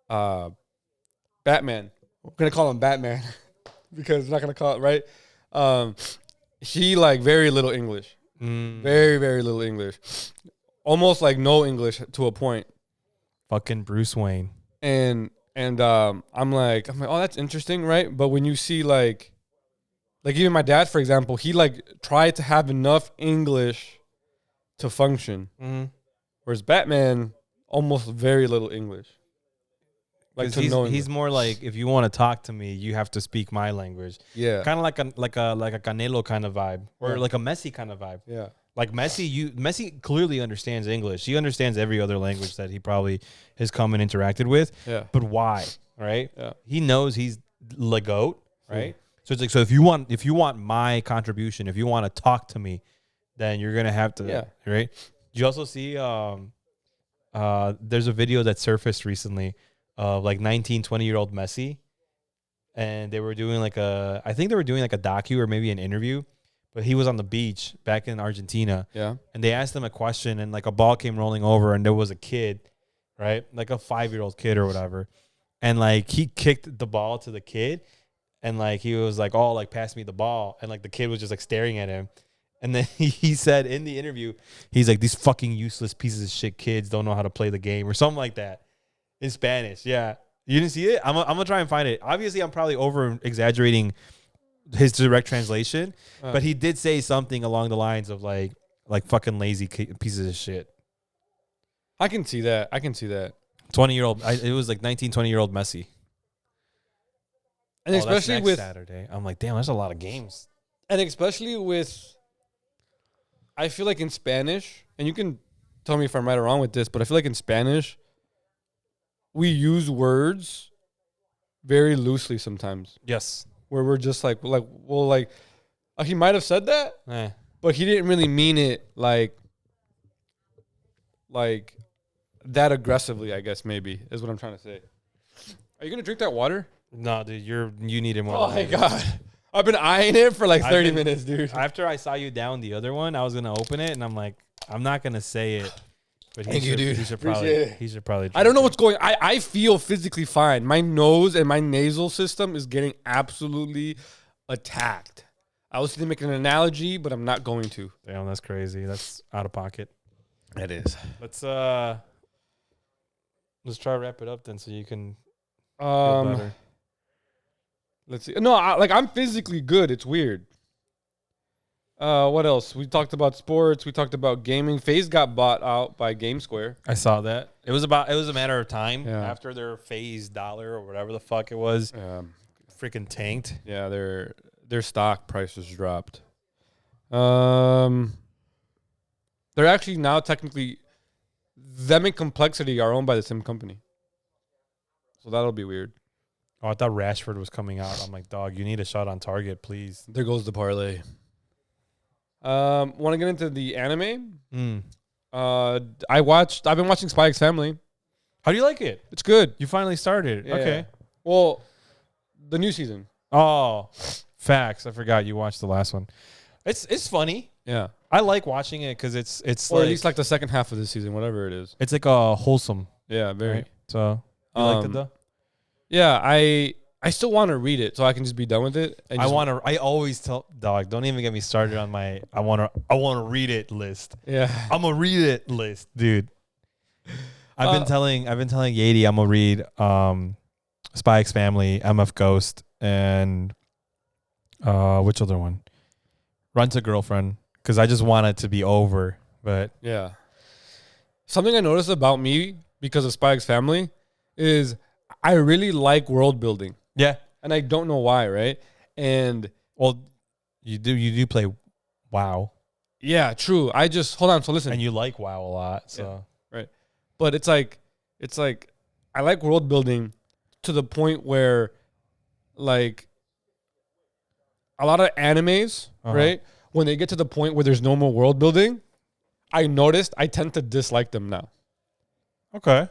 Batman. We're gonna call him Batman because we're not gonna call it right. He like very little English. Very, very little English. Almost like no English to a point. Fucking Bruce Wayne. And I'm like, oh, that's interesting, right? But when you see like even my dad, for example, he like tried to have enough English to function. Whereas Batman, almost very little English. Like to know he's more like, if you want to talk to me, you have to speak my language. Yeah. Kind of like a Canelo kind of vibe, or like a Messi kind of vibe. Yeah. Like Messi clearly understands English. He understands every other language that he probably has come and interacted with. Yeah. But why? Right? Yeah. He knows he's the GOAT, right? So it's like, so if you want my contribution, if you want to talk to me, then you're gonna have to, right? Did you also see there's a video that surfaced recently of like 19, 20-year-old Messi, and they were doing like a docu or maybe an interview, but he was on the beach back in Argentina. Yeah. And they asked him a question, and like a ball came rolling over, and there was a kid, right? Like a 5-year-old kid or whatever. And like he kicked the ball to the kid, and like he was like, oh, like pass me the ball. And like the kid was just like staring at him. And then he said in the interview, he's like, these fucking useless pieces of shit kids don't know how to play the game or something like that in Spanish. Yeah. You didn't see it? I'm gonna try and find it. Obviously, I'm probably over exaggerating his direct translation, but he did say something along the lines of like fucking lazy pieces of shit. I can see that. 20-year-old, it was like 19, 20-year-old Messi. And especially with Saturday, I'm like, damn, that's a lot of games. And especially with, I feel like in Spanish, and you can tell me if I'm right or wrong with this, but I feel like in Spanish, we use words very loosely sometimes. Yes. Where we're just like he might have said that, but he didn't really mean it like that aggressively, I guess maybe, is what I'm trying to say. Are you going to drink that water? No, dude, you need it more. Oh, my God. I've been eyeing it for like 30 minutes, dude. After I saw you down the other one, I was going to open it, and I'm like, I'm not going to say it. But Thank you, dude. He should probably. I don't know what's going on. I feel physically fine. My nose and my nasal system is getting absolutely attacked. I was going to make an analogy, but I'm not going to. Damn, that's crazy. That's out of pocket. It is. Let's try to wrap it up then, so you can feel better. Let's see. No, I'm physically good. It's weird. What else? We talked about sports. We talked about gaming. FaZe got bought out by GameSquare. I saw that. It was a matter of time after their FaZe dollar or whatever the fuck it was. Freaking tanked. Yeah, their stock prices dropped. They're actually now technically, them and Complexity are owned by the same company. So that'll be weird. Oh, I thought Rashford was coming out. I'm like, dog, you need a shot on target, please. There goes the parlay. Want to get into the anime? I've been watching Spy X Family. How do you like it? It's good. You finally started. Yeah. Okay. Well, the new season. Oh, facts. I forgot you watched the last one. It's funny. Yeah. I like watching it because it's or at least like the second half of the season, whatever it is. It's like a wholesome. Yeah, very. Right? So you liked it though? Yeah, I still want to read it so I can just be done with it. And I always tell dog, don't even get me started on my I want to read it list. Yeah. I'm gonna read it list, dude. I've been telling Yadi I'm gonna read Spy X Family, MF Ghost, and which other one? Rent a Girlfriend, because I just want it to be over But Yeah. Something I noticed about me because of Spy X Family is I really like world building. yeah, And I don't know why, right? And well, you do play WoW, yeah, true. I just hold on. So listen. and you like WoW a lot, so Right. But it's like I like world building to the point where like a lot of animes, right? When they get to the point where there's no more world building, I noticed I tend to dislike them now. okay,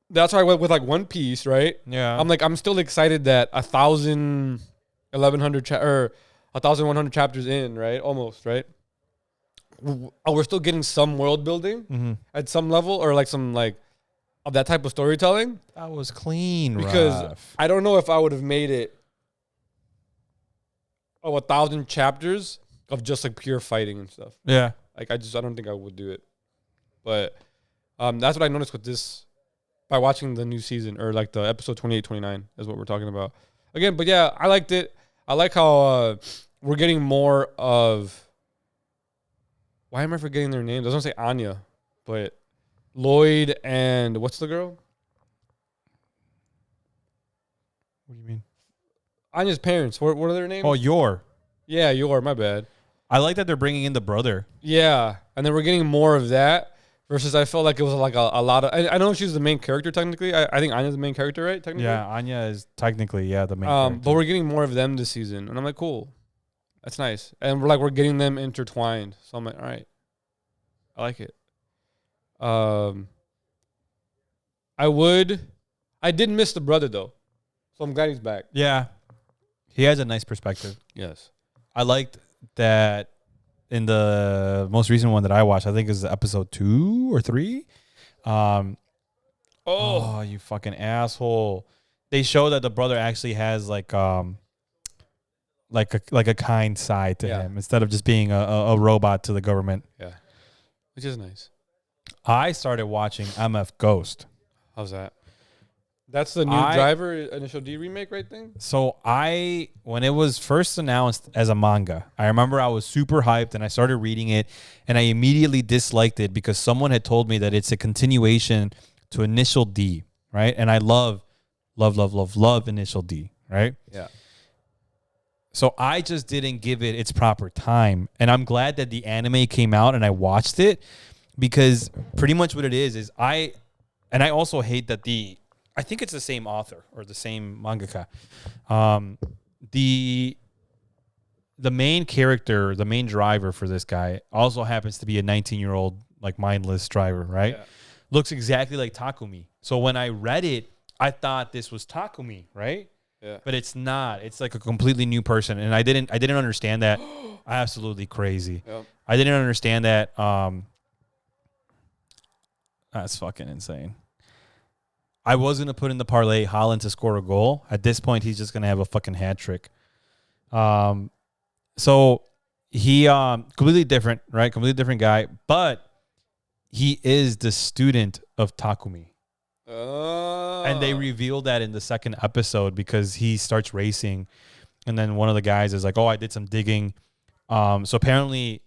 That's why I went with like One Piece, right? yeah, I'm still excited that 1,100 or 1,100 chapters in, right? Almost, right? We're still getting some world building at some level, or like some like of that type of storytelling. that was clean, Because Raf. I don't know if I would have made it 1,000 chapters of just like pure fighting and stuff. Yeah, Like I don't think I would do it. But that's what I noticed with this by watching the new season, or like the episode 28, 29 is what we're talking about. Again, but yeah, I liked it. I like how we're getting more of, why am I forgetting their names? I was gonna say Anya, but Lloyd and what's the girl? what do you mean? Anya's parents. What are their names? Oh, Yeah, my bad. I like that they're bringing in the brother. Yeah, and then we're getting more of that. Versus, I felt like it was like a lot of. I know she's the main character technically. I think Anya's the main character, right? Technically. Yeah, Anya is technically the main character. But we're getting more of them this season, and I'm like, cool, that's nice. And we're getting them intertwined. So I'm like, all right, I like it. I did miss the brother though, so I'm glad he's back. Yeah, he has a nice perspective. Yes. I liked that in the most recent one that I watched. I think is episode 2 or 3. Oh, you fucking asshole! They show that the brother actually has like a kind side to him instead of just being a robot to the government. Yeah, which is nice. I started watching MF Ghost. How's that? That's the new Driver Initial D remake, right? Thing. So when it was first announced as a manga, I remember I was super hyped and I started reading it, and I immediately disliked it because someone had told me that it's a continuation to Initial D, right? And I love Initial D, right? Yeah. So I just didn't give it its proper time, and I'm glad that the anime came out and I watched it, because pretty much what it is I also hate that I think it's the same author or the same mangaka. The main character, the main driver for this guy also happens to be a 19-year-old like mindless driver, right? Yeah. Looks exactly like Takumi. So when I read it, I thought this was Takumi, right? Yeah. But it's not. It's like a completely new person, and I didn't understand that. Absolutely crazy. Yep. I didn't understand that. That's fucking insane. I was going to put in the parlay Haaland to score a goal. At this point, he's just going to have a fucking hat trick. So he completely different, right? Completely different guy, but he is the student of Takumi. Oh. And they revealed that in the second episode because he starts racing, and then one of the guys is like, "Oh, I did some digging." So apparently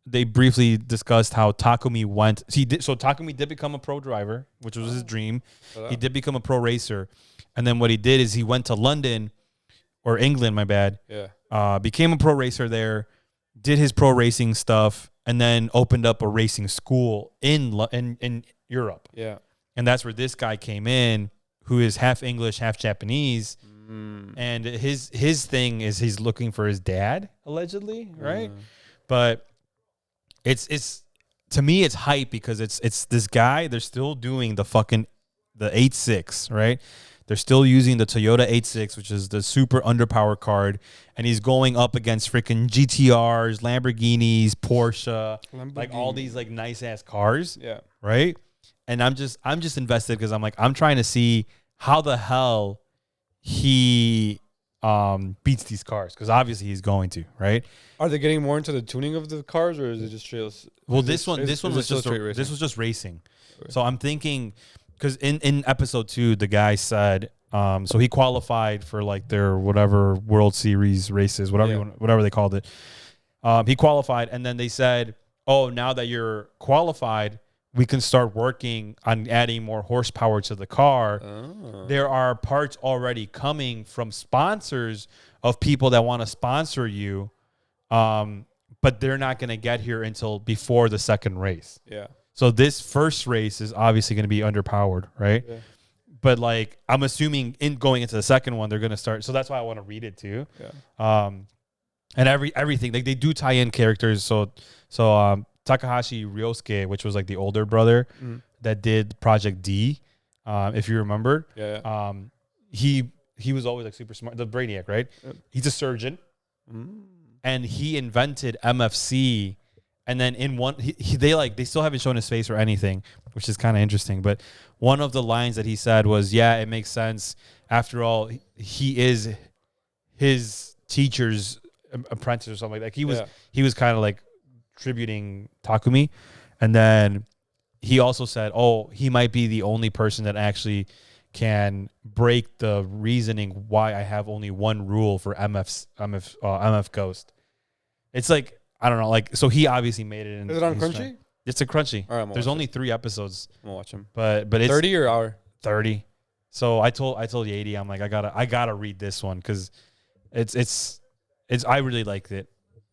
they briefly discussed how Takumi went. So Takumi did become a pro driver, which was his dream. He did become a pro racer. And then what he did is he went to London, or England, my bad. Yeah. Became a pro racer there, did his pro racing stuff, and then opened up a racing school in Europe. Yeah. And that's where this guy came in, who is half English, half Japanese. And his thing is he's looking for his dad, allegedly, right? But it's to me it's hype because it's this guy. They're still doing the 8.6, right? They're still using the Toyota 8.6, which is the super underpowered card, and he's going up against freaking GTRs, Lamborghinis, Porsche, like all these like nice ass cars. Yeah. Right? And I'm just invested because I'm trying to see how the hell he beats these cars, because obviously he's going to, right? Are they getting more into the tuning of the cars, or is it just trails? Well, this one was just racing. Okay. So I'm thinking, because in episode 2, the guy said, so he qualified for like their whatever World Series races, whatever they called it. He qualified, and then they said, oh, now that you're qualified, we can start working on adding more horsepower to the car. Oh. There are parts already coming from sponsors of people that want to sponsor you, but they're not going to get here until before the second race. Yeah. So this first race is obviously going to be underpowered, right? Yeah. But like I'm assuming in going into the second one, they're going to start. So that's why I want to read it too. Yeah. And everything like they do tie in characters. So Takahashi Ryosuke, which was like the older brother that did Project D, if you remembered. Yeah. He was always like super smart. The Brainiac, right? Yep. He's a surgeon, and he invented MFC. And then in one, they still haven't shown his face or anything, which is kind of interesting. But one of the lines that he said was, "Yeah, it makes sense. After all, he is his teacher's apprentice or something like that." He was kind of like tributing Takumi, and then he also said, "Oh, he might be the only person that actually can break the reasoning why I have only one rule for MF Ghost." It's like I don't know, like so he obviously made it. Is it on Crunchy? It's a Crunchy. All right, there's only 3 episodes. I'm gonna watch them, but it's 30 or hour 30. So I told Yadi, I'm like I gotta read this one because it's I really liked it.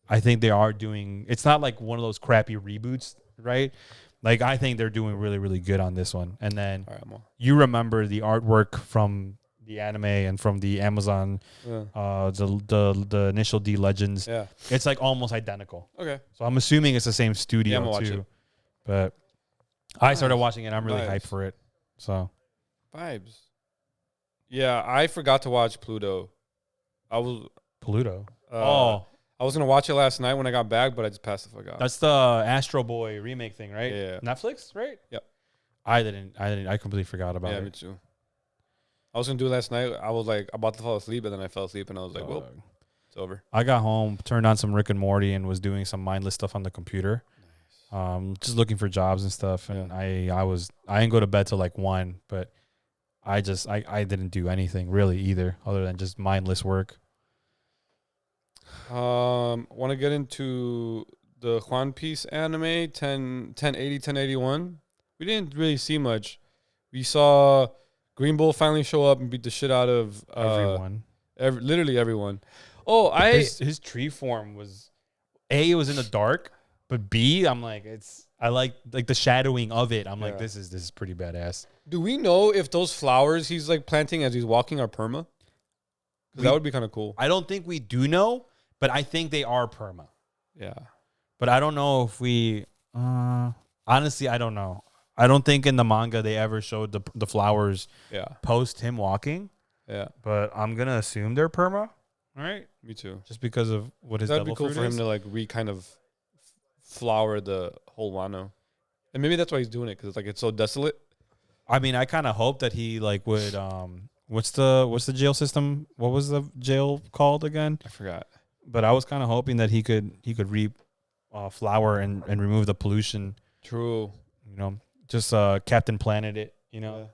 I think they are doing. It's not like one of those crappy reboots, right? Like I think they're doing really really good on this one. And then you remember the artwork from the anime and from the Amazon, the initial D Legends. Yeah, it's like almost identical. Okay, so I'm assuming it's the same studio too. But I started watching it. I'm really hyped for it. So vibes. Yeah, I forgot to watch Pluto. Pluto. I was gonna watch it last night when I got back, but I just passed the fuck out. That's the Astro Boy remake thing, right? Yeah. Netflix, right? Yep. I didn't. I completely forgot about it. Yeah, me too. I was gonna do it last night. I was like about to fall asleep, and then I fell asleep, and I was like, "Whoa, it's over." I got home, turned on some Rick and Morty, and was doing some mindless stuff on the computer. Nice. Just looking for jobs and stuff. And I didn't go to bed till like 1, but I didn't do anything really either, other than just mindless work. Want to get into the One Piece anime 1080 1081. We didn't really see much. We saw Green Bull finally show up and beat the shit out of everyone. Literally everyone. Oh, his tree form was A, it was in the dark, but B, I'm like I like the shadowing of it. I'm like this is pretty badass. Do we know if those flowers he's like planting as he's walking are perma? That would be kind of cool. I don't think we do know, but I think they are perma. Yeah. But I don't know if we honestly I don't know. I don't think in the manga they ever showed the flowers post him walking. Yeah. But I'm going to assume they're perma. All right? Me too. Just because of what his devil fruit is. That'd be cool for him to like kind of flower the whole Wano. And maybe that's why he's doing it, because it's like it's so desolate. I mean, I kind of hope that he like would what's the jail system? What was the jail called again? I forgot. But I was kind of hoping that he could flower and remove the pollution. True. You know, just Captain Planet it, you know.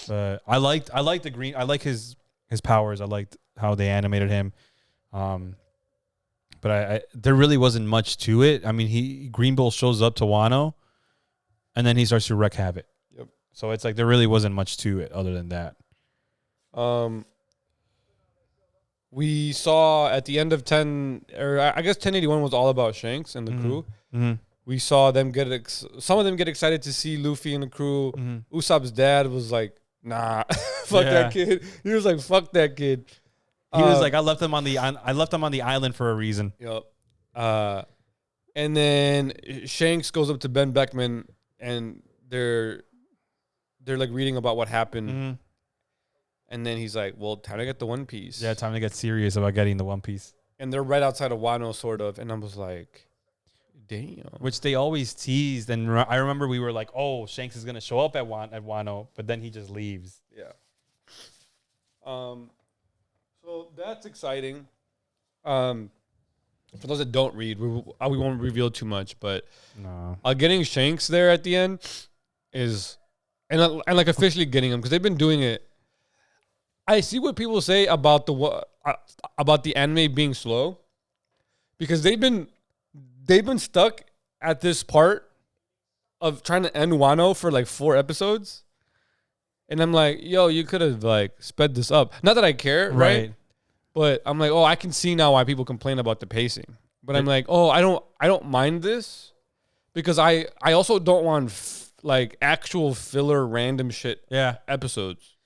But I liked the green. I like his powers. I liked how they animated him. But I there really wasn't much to it. I mean, Green Bull shows up to Wano, and then he starts to wreak havoc. Yep. So it's like there really wasn't much to it other than that. We saw at the end of 1081 was all about Shanks and the crew. Mm-hmm. We saw them some of them get excited to see Luffy and the crew. Mm-hmm. Usopp's dad was like, "Nah, fuck that kid." He was like, "Fuck that kid." He was like, "I left him on the island for a reason." Yep. And then Shanks goes up to Ben Beckman, and they're like reading about what happened. Mm-hmm. And then he's like, "Well, time to get the One Piece." Yeah, time to get serious about getting the One Piece. And they're right outside of Wano, sort of. And I was like, damn. Which they always teased. And I remember we were like, "Oh, Shanks is going to show up at Wano," but then he just leaves. Yeah. So that's exciting. For those that don't read, we won't reveal too much, but getting Shanks there at the end is, and like officially getting him, because they've been doing it. I see what people say about the anime being slow, because they've been stuck at this part of trying to end Wano for like 4 episodes. And I'm like, yo, you could have like sped this up. Not that I care, right? But I'm like, oh, I can see now why people complain about the pacing. But I'm like, oh, I don't mind this because I also don't want like actual filler random shit episodes.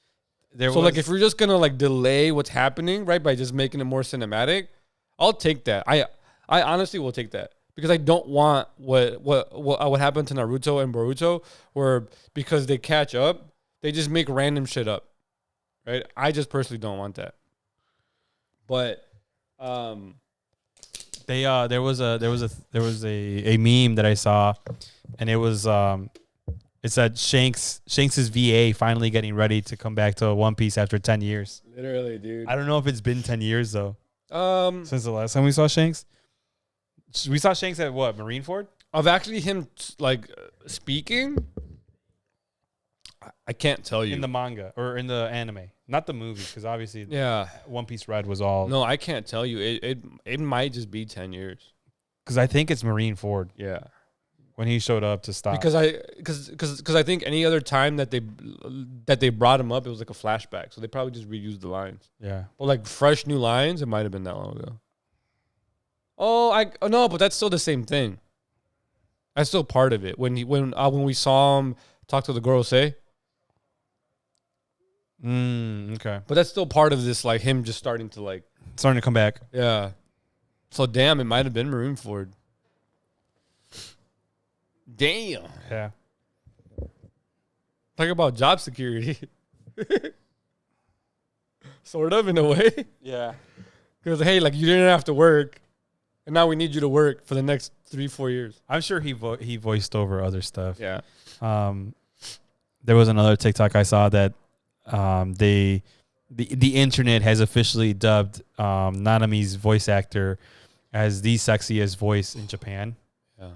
Like if we're just gonna like delay what's happening, right, by just making it more cinematic, I'll take that. I honestly will take that because I don't want what happened to Naruto and Boruto, where because they catch up, they just make random shit up, right? I just personally don't want that. But there was a meme that I saw, and it said Shanks's VA finally getting ready to come back to One Piece after 10 years. Literally, dude. I don't know if it's been 10 years though. Since the last time we saw Shanks. We saw Shanks at what, Marineford? Of actually him like speaking, I can't tell you. In the manga or in the anime, not the movie, because obviously One Piece Red was all. No, I can't tell you. It might just be 10 years. Because I think it's Marineford. Yeah. When he showed up to stop. Because I think any other time that they brought him up, it was like a flashback. So they probably just reused the lines. Yeah. But like fresh new lines, it might have been that long ago. No, but that's still the same thing. That's still part of it. When we saw him talk to the girl, say. Okay. But that's still part of this, like him just starting to come back. Yeah. So damn, it might have been Marineford. Damn. Yeah. Talk about job security. Sort of, in a way. Yeah. Because, hey, like, you didn't have to work, and now we need you to work for the next 3-4 years. I'm sure he voiced over other stuff. Yeah. There was another TikTok I saw that the internet has officially dubbed Nanami's voice actor as the sexiest voice in Japan. Yeah.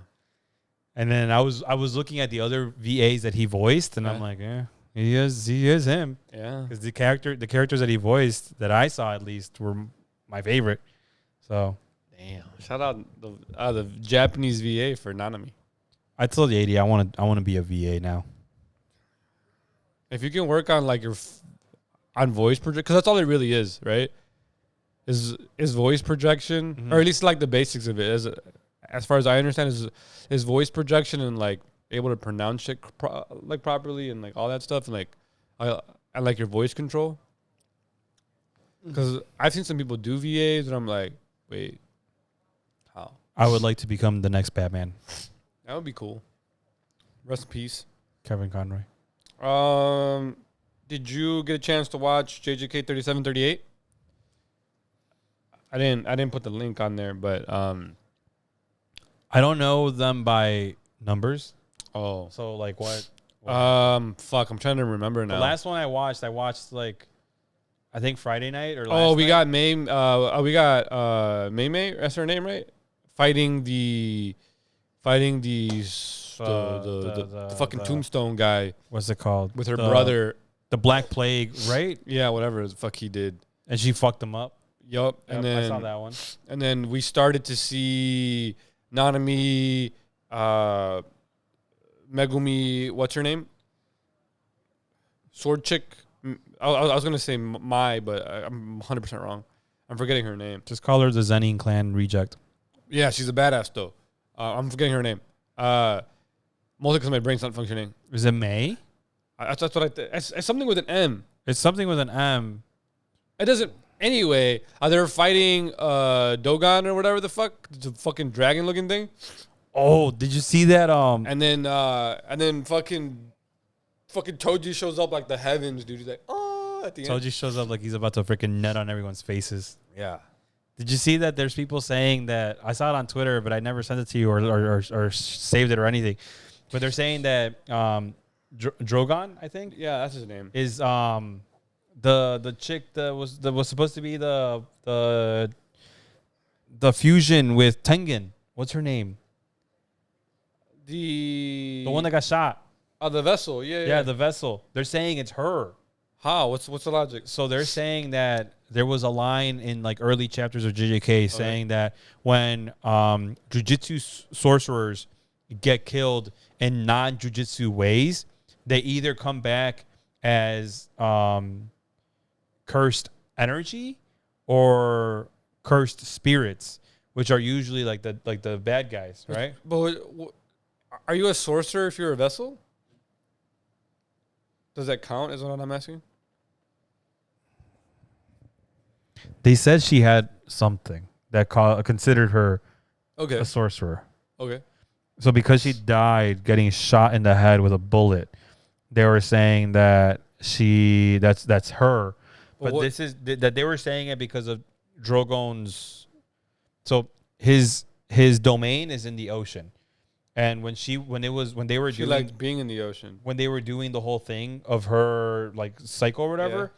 And then I was looking at the other VAs that he voiced, and I'm like, yeah, he is him. Yeah. Because the characters that he voiced, that I saw at least, were my favorite. So damn. Shout out the Japanese VA for Nanami. I told the 80 I want to be a VA now. If you can work on like on voice projection, because that's all it really is, right? Is voice projection, or at least like the basics of it. As far as I understand, is voice projection and like able to pronounce shit properly and like all that stuff, and like I like your voice control. Because I've seen some people do VAs, and I'm like, wait, how? I would like to become the next Batman. That would be cool. Rest in peace, Kevin Conroy. Did you get a chance to watch JJK 3738? I didn't put the link on there, but I don't know them by numbers. Oh, so like what? Fuck, I'm trying to remember now. The last one I watched like I think Friday night or last we night. got May, that's her name, right? Fighting the fucking tombstone guy. What's it called? With her brother. The Black Plague, right? Yeah, whatever the fuck he did. And she fucked him up. Yup. And then I saw that one. And then we started to see Nanami, Megumi, what's her name? Sword chick. I was going to say Mai, but I'm 100% wrong. I'm forgetting her name. Just call her the Zenin clan reject. Yeah, she's a badass, though. I'm forgetting her name. Mostly because my brain's not functioning. Is it May? That's what it's something with an M. It's something with an M. It doesn't. Anyway, they're fighting Dogon or whatever the fuck. It's a fucking dragon-looking thing. Oh, did you see that? And then fucking Toji shows up like the heavens, dude. He's like, oh, at the end. Toji shows up like he's about to freaking nut on everyone's faces. Yeah. Did you see that? There's people saying that. I saw it on Twitter, but I never sent it to you or saved it or anything. But they're saying that Drogon, I think. Yeah, that's his name. Is the chick that was supposed to be the fusion with Tengen. What's her name? The one that got shot. Oh, the vessel. Yeah, the vessel. They're saying it's her. How? What's the logic? So they're saying that there was a line in like early chapters of JJK saying that when jujitsu sorcerers get killed in non-jujitsu ways, they either come back as cursed energy or cursed spirits, which are usually like the bad guys, right? But are you a sorcerer if you're a vessel? Does that count? Is what I'm asking. They said she had something that considered her Okay. a sorcerer. Okay. So because she died getting shot in the head with a bullet, they were saying that that's her. But this is that they were saying it because of Drogon's. So his domain is in the ocean, and when they liked being in the ocean. When they were doing the whole thing of her like cycle or whatever,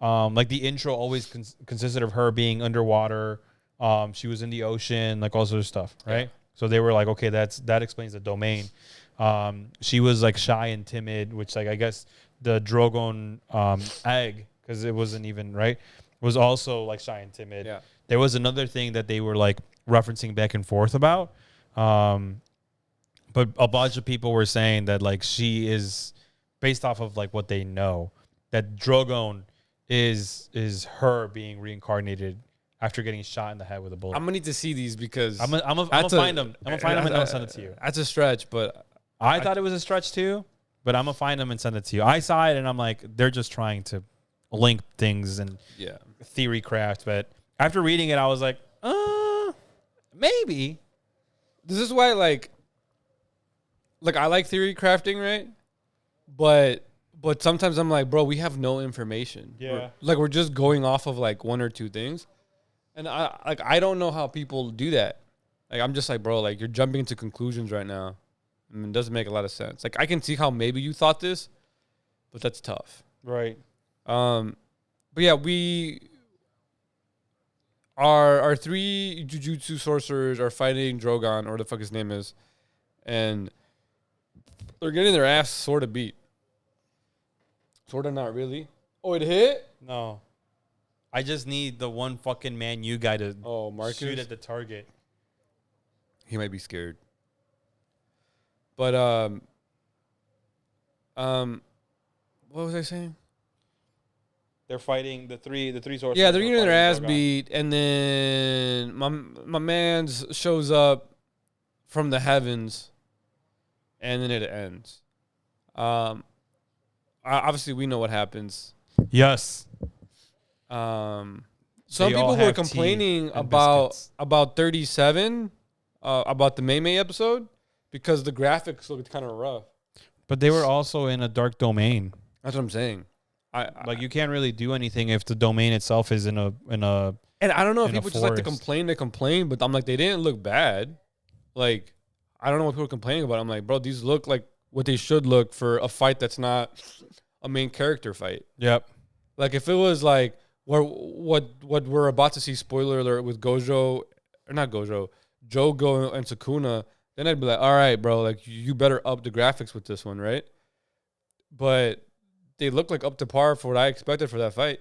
like the intro always consisted of her being underwater. She was in the ocean, like all sorts of stuff, right? Yeah. So they were like, okay, that explains the domain. She was like shy and timid, which like I guess the Drogon egg, because it wasn't even right, was also like shy and timid. Yeah. There was another thing that they were like referencing back and forth about, but a bunch of people were saying that like she is based off of like what they know, that Drogon is her being reincarnated after getting shot in the head with a bullet. I'm gonna need to see these because I'm gonna find them. I'm gonna find them and I'll send it to you. That's a stretch, but I thought it was a stretch too, but I'm gonna find them and send it to you. I saw it and I'm like, they're just trying to link things and theory craft. But after reading it, I was like, maybe. This is why like I like theory crafting, right? But sometimes I'm like, bro, we have no information. Yeah. We're just going off of like one or two things. And I don't know how people do that. Like I'm just like, bro, like you're jumping into conclusions right now. I mean, it doesn't make a lot of sense. Like I can see how maybe you thought this, but that's tough. Right. But yeah, we our three jujutsu sorcerers are fighting Drogon, or whatever the fuck his name is, and they're getting their ass sort of beat. Sort of, not really. Oh, it hit? No. I just need the one fucking Man U guy to shoot at the target. He might be scared. But what was I saying? They're fighting the three sorcerers. Yeah, they're getting their ass beat, and then my man's shows up from the heavens, and then it ends. Obviously, we know what happens. Yes. Some people were complaining about 37, about the May episode, because the graphics looked kind of rough. But they were also in a dark domain. That's what I'm saying. Like you can't really do anything if the domain itself is in a. And I don't know if people just like to complain, but I'm like, they didn't look bad. Like, I don't know what people are complaining about. I'm like, bro, these look like what they should look for a fight that's not a main character fight. Yep. Like if it was like what we're about to see, spoiler alert, with Jogo and Sukuna, then I'd be like, all right, bro, like you better up the graphics with this one, right? But they look like up to par for what I expected for that fight.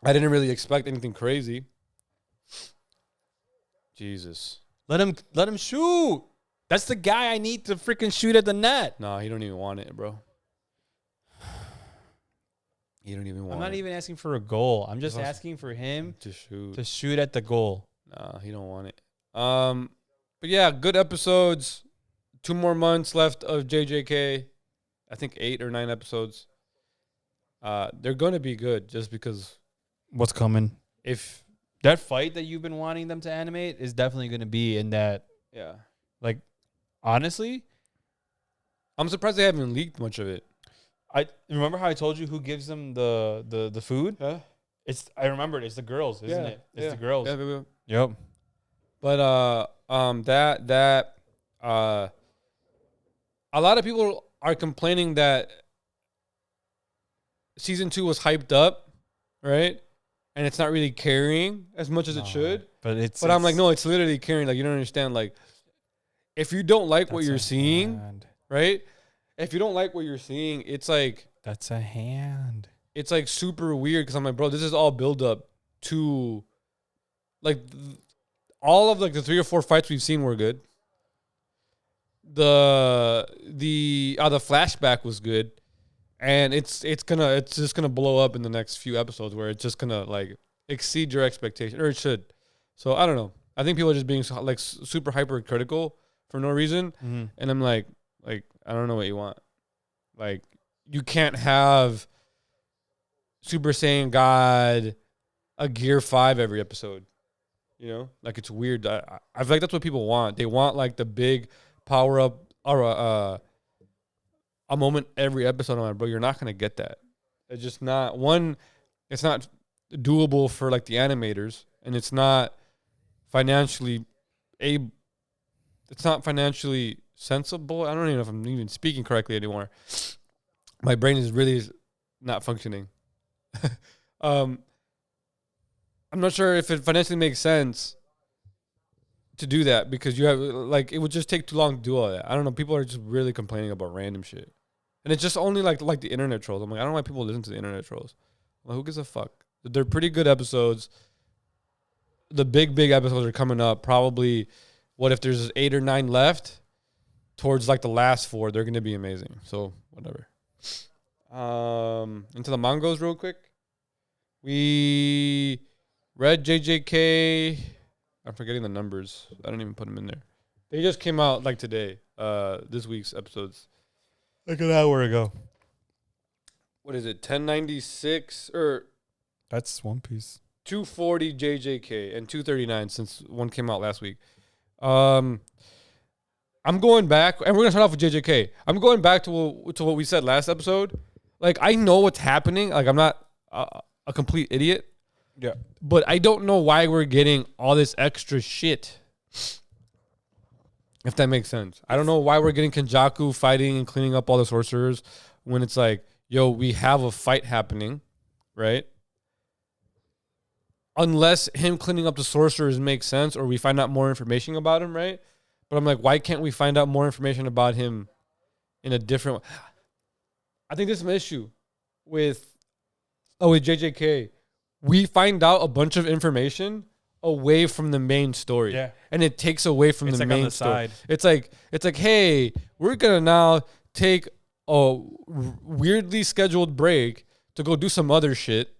I didn't really expect anything crazy. Jesus. Let him shoot. That's the guy I need to freaking shoot at the net. No, he don't even want it, bro. He don't even want it. I'm not even asking for a goal. I'm just asking for him to shoot at the goal. Nah, he don't want it. But yeah, good episodes. 2 more months left of JJK. I think 8 or 9 episodes. They're going to be good just because. What's coming? If that fight that you've been wanting them to animate is definitely going to be in that. Yeah. Like, honestly, I'm surprised they haven't leaked much of it. I remember how I told you who gives them the food? Huh? I remembered. It's the girls, isn't it? It's the girls. Yeah. Yep. But a lot of people are complaining that season 2 was hyped up, right? And it's not really carrying as much as it should. But I'm like, no, it's literally carrying. Like, you don't understand. Like, if you don't like what you're seeing, right? If you don't like what you're seeing, it's like, that's a hand. It's like super weird because I'm like, bro, this is all build up to like all of like the 3 or 4 fights we've seen were good. the flashback was good, and it's just gonna blow up in the next few episodes where it's just gonna like exceed your expectation, or it should. So I don't know. I think people are just being like super hypercritical for no reason, and I'm like I don't know what you want. Like you can't have Super Saiyan God a Gear 5 every episode. You know, like it's weird. I feel like that's what people want. They want like the big power up or a moment every episode. I'm like, bro, you're not gonna get that. It's just not one. It's not doable for like the animators, and it's not financially It's not financially sensible. I don't even know if I'm even speaking correctly anymore. My brain is really not functioning. I'm not sure if it financially makes sense to do that because you have like it would just take too long to do all that. I don't know. People are just really complaining about random shit, and it's just only like the internet trolls. I'm like, I don't know why people listen to the internet trolls. I'm like, who gives a fuck? They're pretty good episodes. The big episodes are coming up. Probably, what if there's 8 or 9 left? Towards like the last 4, they're gonna be amazing. So whatever. Into the mangas real quick. We read JJK. I'm forgetting the numbers. I don't even put them in there. They just came out like today. This week's episodes. Like an hour ago. What is it? 1096 or That's One Piece. 240 JJK and 239 since one came out last week. I'm going back, and we're gonna start off with JJK. I'm going back to what we said last episode. Like I know what's happening. Like I'm not a complete idiot. Yeah. But I don't know why we're getting all this extra shit. If that makes sense. I don't know why we're getting Kenjaku fighting and cleaning up all the sorcerers when it's like, yo, we have a fight happening, right? Unless him cleaning up the sorcerers makes sense or we find out more information about him, right? But I'm like, why can't we find out more information about him in a different way? I think there's an issue with JJK. We find out a bunch of information away from the main story. Yeah. And it takes away from It's the like on main the story. side. It's like, hey, we're going to now take a weirdly scheduled break to go do some other shit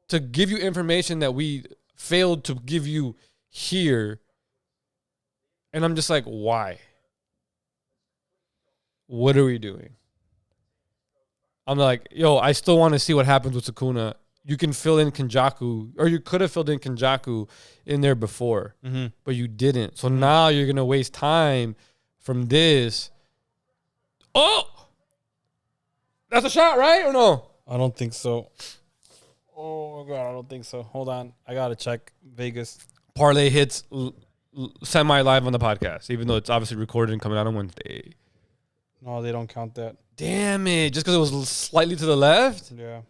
to give you information that we failed to give you here. And I'm just like, why? What are we doing? I'm like, yo, I still want to see what happens with Sukuna. You can fill in Kenjaku, or you could have filled in Kenjaku in there before, but you didn't. So now you're going to waste time from this. Oh! That's a shot, right? Or no? I don't think so. Oh, my God. I don't think so. Hold on. I got to check Vegas. Parlay hits semi-live on the podcast, even though it's obviously recorded and coming out on Wednesday. No, they don't count that. Damn it. Just because it was slightly to the left? Yeah.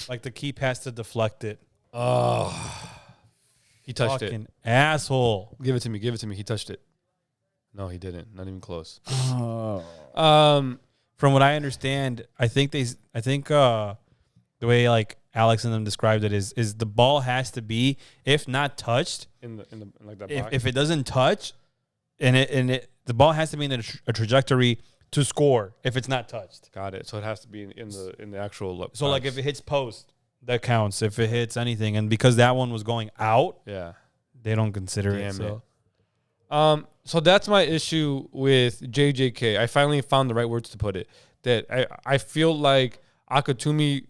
Like the keep has to deflect it. Oh. He touched Fucking asshole. it. Give it to me. He touched it. No, he didn't. Not even close. Oh. From what I understand, I think the way like Alex and them described it is the ball has to be, if not touched, in like that box. if it doesn't touch, the ball has to be in a trajectory to score if it's not touched. Got it. So it has to be in the actual look. So like if it hits post, that counts. If it hits anything, and because that one was going out, yeah, they don't consider Damn it. So. So that's my issue with JJK. I finally found the right words to put it. That I feel like Akatumi,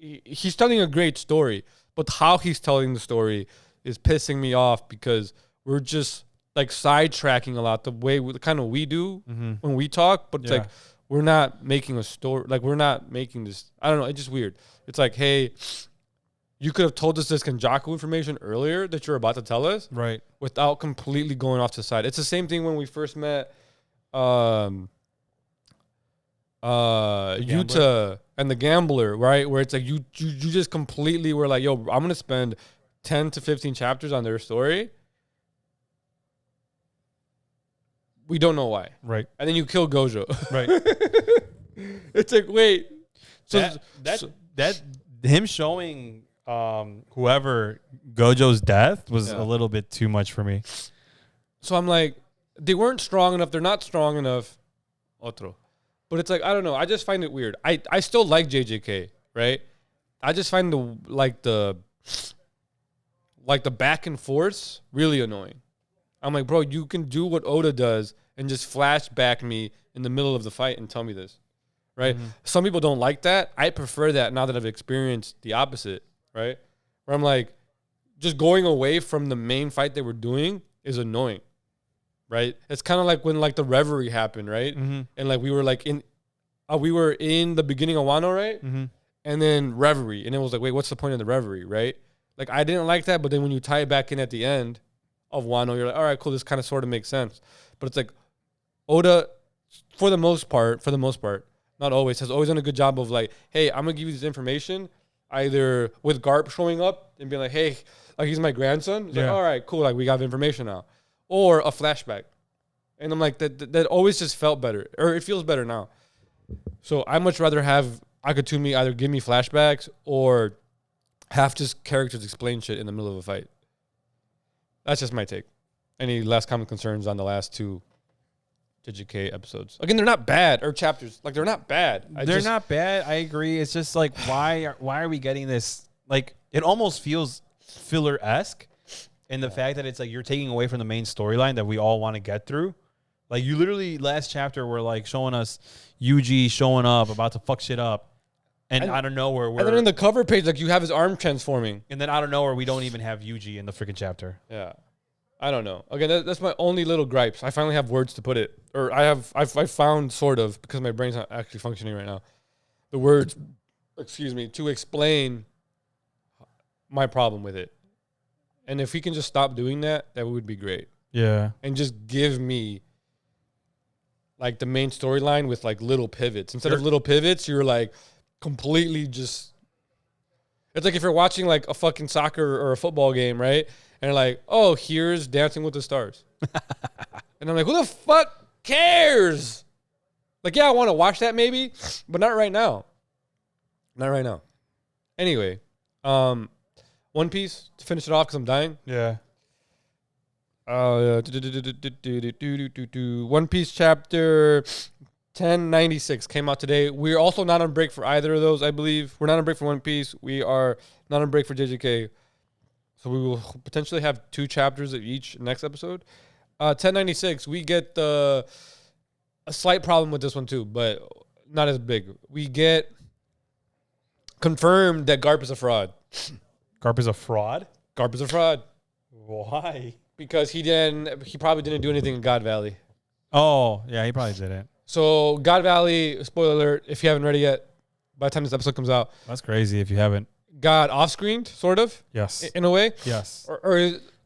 he's telling a great story, but how he's telling the story is pissing me off because we're just like sidetracking a lot the way we do when we talk, but it's like we're not making a story. Like we're not making this. I don't know. It's just weird. It's like, hey, you could have told us this Kenjaku information earlier that you're about to tell us, Right. without completely going off to the side. It's the same thing when we first met Yuta and the Gambler, right? Where it's like you just completely were like, yo, I'm gonna spend 10 to 15 chapters on their story. We don't know why. Right. And then you kill Gojo. Right. It's like, wait. So that him showing whoever Gojo's death was a little bit too much for me. So I'm like, they weren't strong enough. They're not strong enough. Otro. But it's like, I don't know. I just find it weird. I still like JJK, right? I just find the back and forth really annoying. I'm like, bro, you can do what Oda does and just flashback me in the middle of the fight and tell me this, right? Mm-hmm. Some people don't like that. I prefer that now that I've experienced the opposite, right? Where I'm like, just going away from the main fight they were doing is annoying, right? It's kind of like when like the Reverie happened, right? Mm-hmm. And like we were in the beginning of Wano, right? Mm-hmm. And then Reverie, and it was like, wait, what's the point of the Reverie, right? Like I didn't like that, but then when you tie it back in at the end of Wano, you're like, all right, cool, this kind of sort of makes sense. But it's like Oda, for the most part, not always, has always done a good job of like, hey, I'm gonna give you this information, either with Garp showing up and being like, hey, like he's my grandson. It's like, all right, cool, like we got information now, or a flashback, and I'm like, that always just felt better, or it feels better now. So I much rather have Akatumi either give me flashbacks or have just characters explain shit in the middle of a fight. That's just my take. Any last common concerns on the last 2 JJK episodes? Again, they're not bad, or chapters. Like, they're not bad. They're not bad. I agree. It's just like, why are we getting this? Like, it almost feels filler-esque in the fact that it's like you're taking away from the main storyline that we all want to get through. Like, you literally, last chapter, were like showing us Yuji showing up, about to fuck shit up. And out of nowhere, and then in the cover page, like, you have his arm transforming. And then out of nowhere, we don't even have Yuji in the freaking chapter. Yeah. I don't know. Again, that's my only little gripes. I finally have words to put it. Or I found sort of, because my brain's not actually functioning right now, the words, to explain my problem with it. And if we can just stop doing that would be great. Yeah. And just give me like the main storyline with like little pivots. Instead of little pivots, you're like completely just, it's like if you're watching like a fucking soccer or a football game, right? And you're like, oh, here's Dancing with the Stars. And I'm like, who the fuck cares? Like, yeah, I want to watch that maybe, but not right now. Not right now. Anyway, One Piece, to finish it off because I'm dying. Yeah. One Piece chapter 1096 came out today. We're also not on break for either of those, I believe. We're not on break for One Piece. We are not on break for JJK. So we will potentially have 2 chapters of each next episode. 1096, we get a slight problem with this one too, but not as big. We get confirmed that Garp is a fraud. Garp is a fraud? Garp is a fraud. Why? Because he probably didn't do anything in God Valley. Oh, yeah, he probably didn't. So God Valley, spoiler alert, if you haven't read it yet, by the time this episode comes out. That's crazy if you haven't. Got off-screened, sort of. Yes. In a way. Yes. Or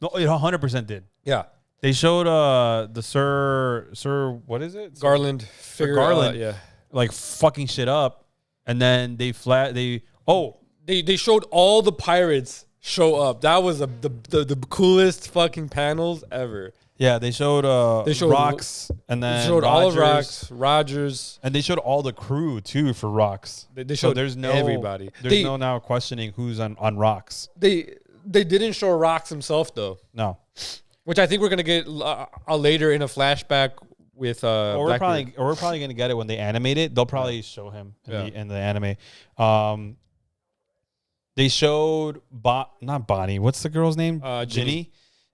no, it 100% did. Yeah. They showed the Sir, what is it? Garland. Garland. Yeah. Like fucking shit up. And then they showed all the pirates show up. That was the coolest fucking panels ever. Yeah, they showed Rocks, and then they showed Rogers, all of Rocks, Rogers, and they showed all the crew too for Rocks. They showed there's no everybody. There's no now questioning who's on Rocks. They didn't show Rocks himself though. No, which I think we're gonna get later in a flashback with or we're probably gonna get it when they animate it. They'll probably show him in the anime. They showed not Bonnie. What's the girl's name? Ginny.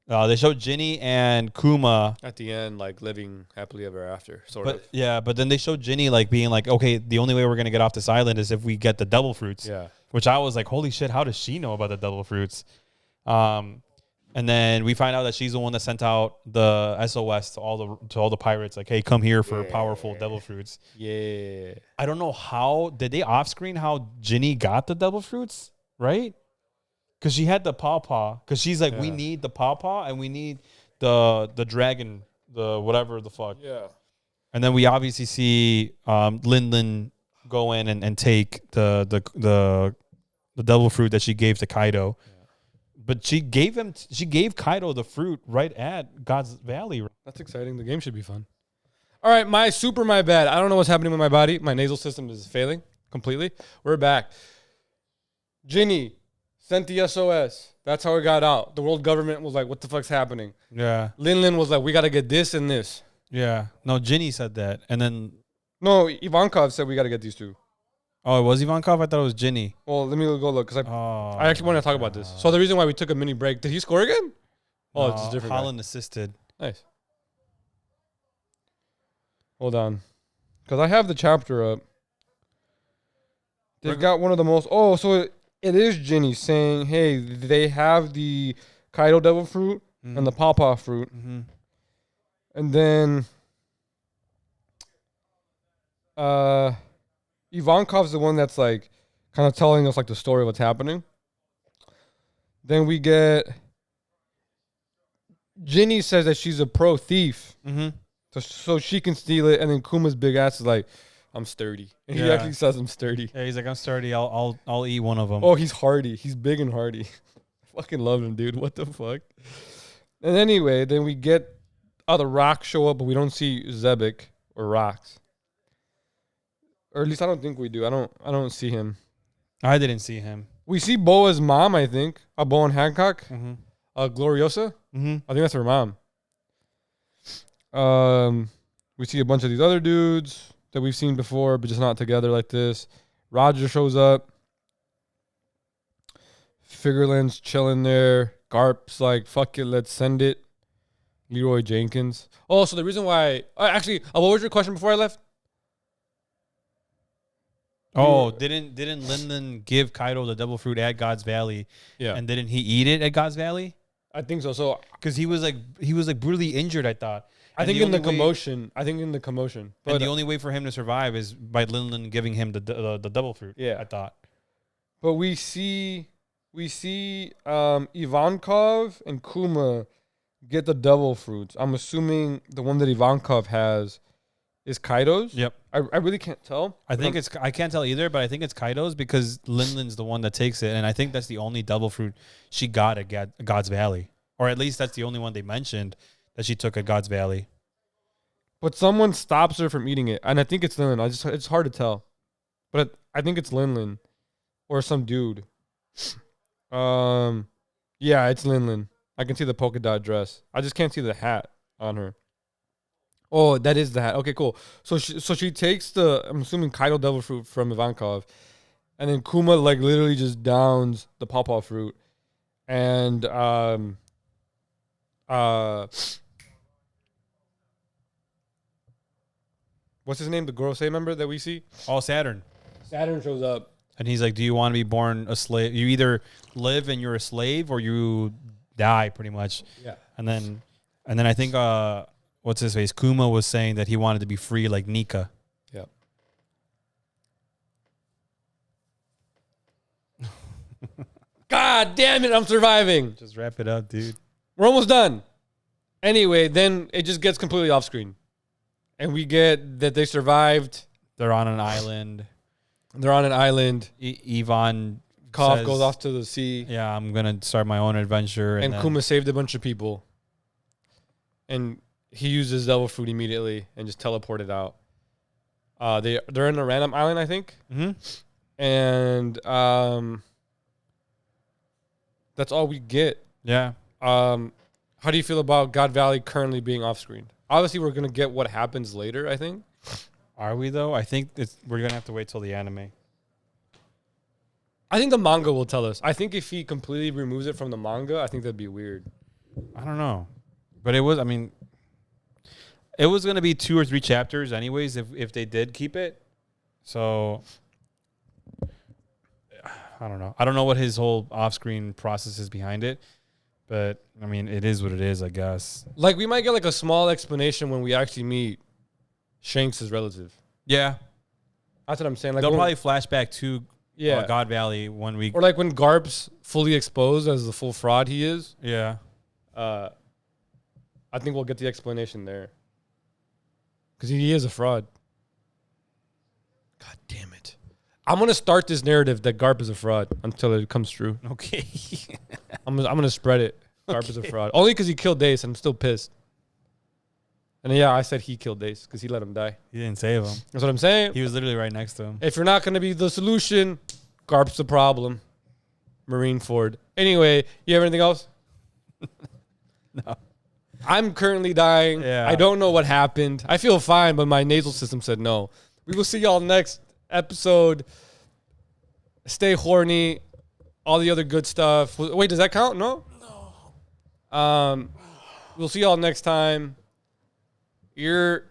They showed Ginny and Kuma at the end, like living happily ever after, sort of. Yeah, but then they showed Ginny like being like, okay, the only way we're gonna get off this island is if we get the devil fruits. Yeah. Which I was like, holy shit, how does she know about the devil fruits? And then we find out that she's the one that sent out the SOS to all the pirates, like, hey, come here for powerful devil fruits. Yeah. I don't know how did they off screen how Ginny got the devil fruits, right? Because she had the pawpaw. Because she's like, we need the pawpaw and we need the dragon, the whatever the fuck. Yeah. And then we obviously see Lin go in and take the devil fruit that she gave to Kaido. Yeah. But she gave Kaido the fruit right at God's Valley. That's exciting. The game should be fun. All right, my bad. I don't know what's happening with my body. My nasal system is failing completely. We're back. Ginny sent the SOS. That's how it got out. The world government was like, what the fuck's happening? Yeah. Lin was like, we got to get this and this. Yeah. No, Ginny said that. And then... No, Ivankov said we got to get these two. Oh, it was Ivankov? I thought it was Ginny. Well, let me go look because I actually want to talk about this. So the reason why we took a mini break, did he score again? Oh, No, it's a different Holland assisted. Nice. Hold on. Because I have the chapter up. They've got one of the most... Oh, so it is Ginny saying, hey, they have the Kaido devil fruit and the pawpaw fruit. Mm-hmm. And then... Ivankov's the one that's like kind of telling us like the story of what's happening. Then we get Ginny says that she's a pro thief, so she can steal it. And then Kuma's big ass is like, "I'm sturdy." And he actually says, "I'm sturdy." Yeah, he's like, "I'm sturdy. I'll eat one of them." Oh, he's hardy. He's big and hardy. I fucking love him, dude. What the fuck? And anyway, then we get the rocks show up, but we don't see Zebek or rocks. Or at least I don't think we do. I don't see him. I didn't see him. We see Boa's mom, I think. Boa and Hancock. Gloriosa. I think that's her mom. We see a bunch of these other dudes that we've seen before, but just not together like this. Roger shows up. Figureland's chilling there. Garp's like, fuck it, let's send it. Leroy Jenkins. Oh, so the reason why... Actually, what was your question before I left? Oh, didn't Linden give Kaido the devil fruit at God's Valley? Yeah. And didn't he eat it at God's Valley? I think so. So because he was brutally injured, I thought. I think in the commotion. But And the only way for him to survive is by Linden giving him the devil fruit. Yeah. I thought. But we see Ivankov and Kuma get the devil fruits. I'm assuming the one that Ivankov has is Kaido's. Yep. I really can't tell. I can't tell either, but I think it's Kaido's because Linden's the one that takes it, and I think that's the only devil fruit she got at God's Valley, or at least that's the only one they mentioned that she took at God's Valley. But someone stops her from eating it, and I think it's Linlin. It's hard to tell, but I think it's Linlin or some dude. Yeah, it's Linlin. I can see the polka dot dress. I just can't see the hat on her. Oh, that is the hat. Okay, cool. So she takes the, I'm assuming, Kaido devil fruit from Ivankov, and then Kuma like literally just downs the pawpaw fruit, and what's his name? The Gorosei member that we see? Oh, Saturn. Saturn shows up, and he's like, "Do you want to be born a slave? You either live and you're a slave, or you die, pretty much." Yeah. And then I think what's his face? Kuma was saying that he wanted to be free like Nika. Yeah. God damn it, I'm surviving. Just wrap it up, dude. We're almost done. Anyway, then it just gets completely off screen. And we get that they survived. They're on an island. Ivan Kov goes off to the sea. Yeah, I'm going to start my own adventure. And Kuma saved a bunch of people. And he uses devil fruit immediately and just teleported out. They're in a random island, I think. Mm-hmm. And that's all we get. Yeah. How do you feel about God Valley currently being off screen? Obviously, we're gonna get what happens later, I think. Are we though? I think we're gonna have to wait till the anime. I think the manga will tell us. I think if he completely removes it from the manga, I think that'd be weird. I don't know, but it was gonna be 2 or 3 chapters anyways if they did keep it. So I don't know. I don't know what his whole off-screen process is behind it, but I mean, it is what it is, I guess. Like, we might get like a small explanation when we actually meet Shanks' relative. Yeah, that's what I'm saying. Like, they'll probably flash back to Yeah. God Valley when we... Or like when Garp's fully exposed as the full fraud he is. Yeah. I think we'll get the explanation there. Because he is a fraud. God damn it. I'm going to start this narrative that Garp is a fraud until it comes true. Okay. I'm gonna spread it. Garp is a fraud. Only because he killed Dace, and I'm still pissed. And yeah, I said he killed Dace because he let him die. He didn't save him. That's what I'm saying. He was literally right next to him. If you're not going to be the solution, Garp's the problem. Marine Ford. Anyway, you have anything else? No. I'm currently dying. Yeah. I don't know what happened. I feel fine, but my nasal system said no. We will see y'all next episode. Stay horny. All the other good stuff. Wait, does that count? No? No. We'll see y'all next time. You're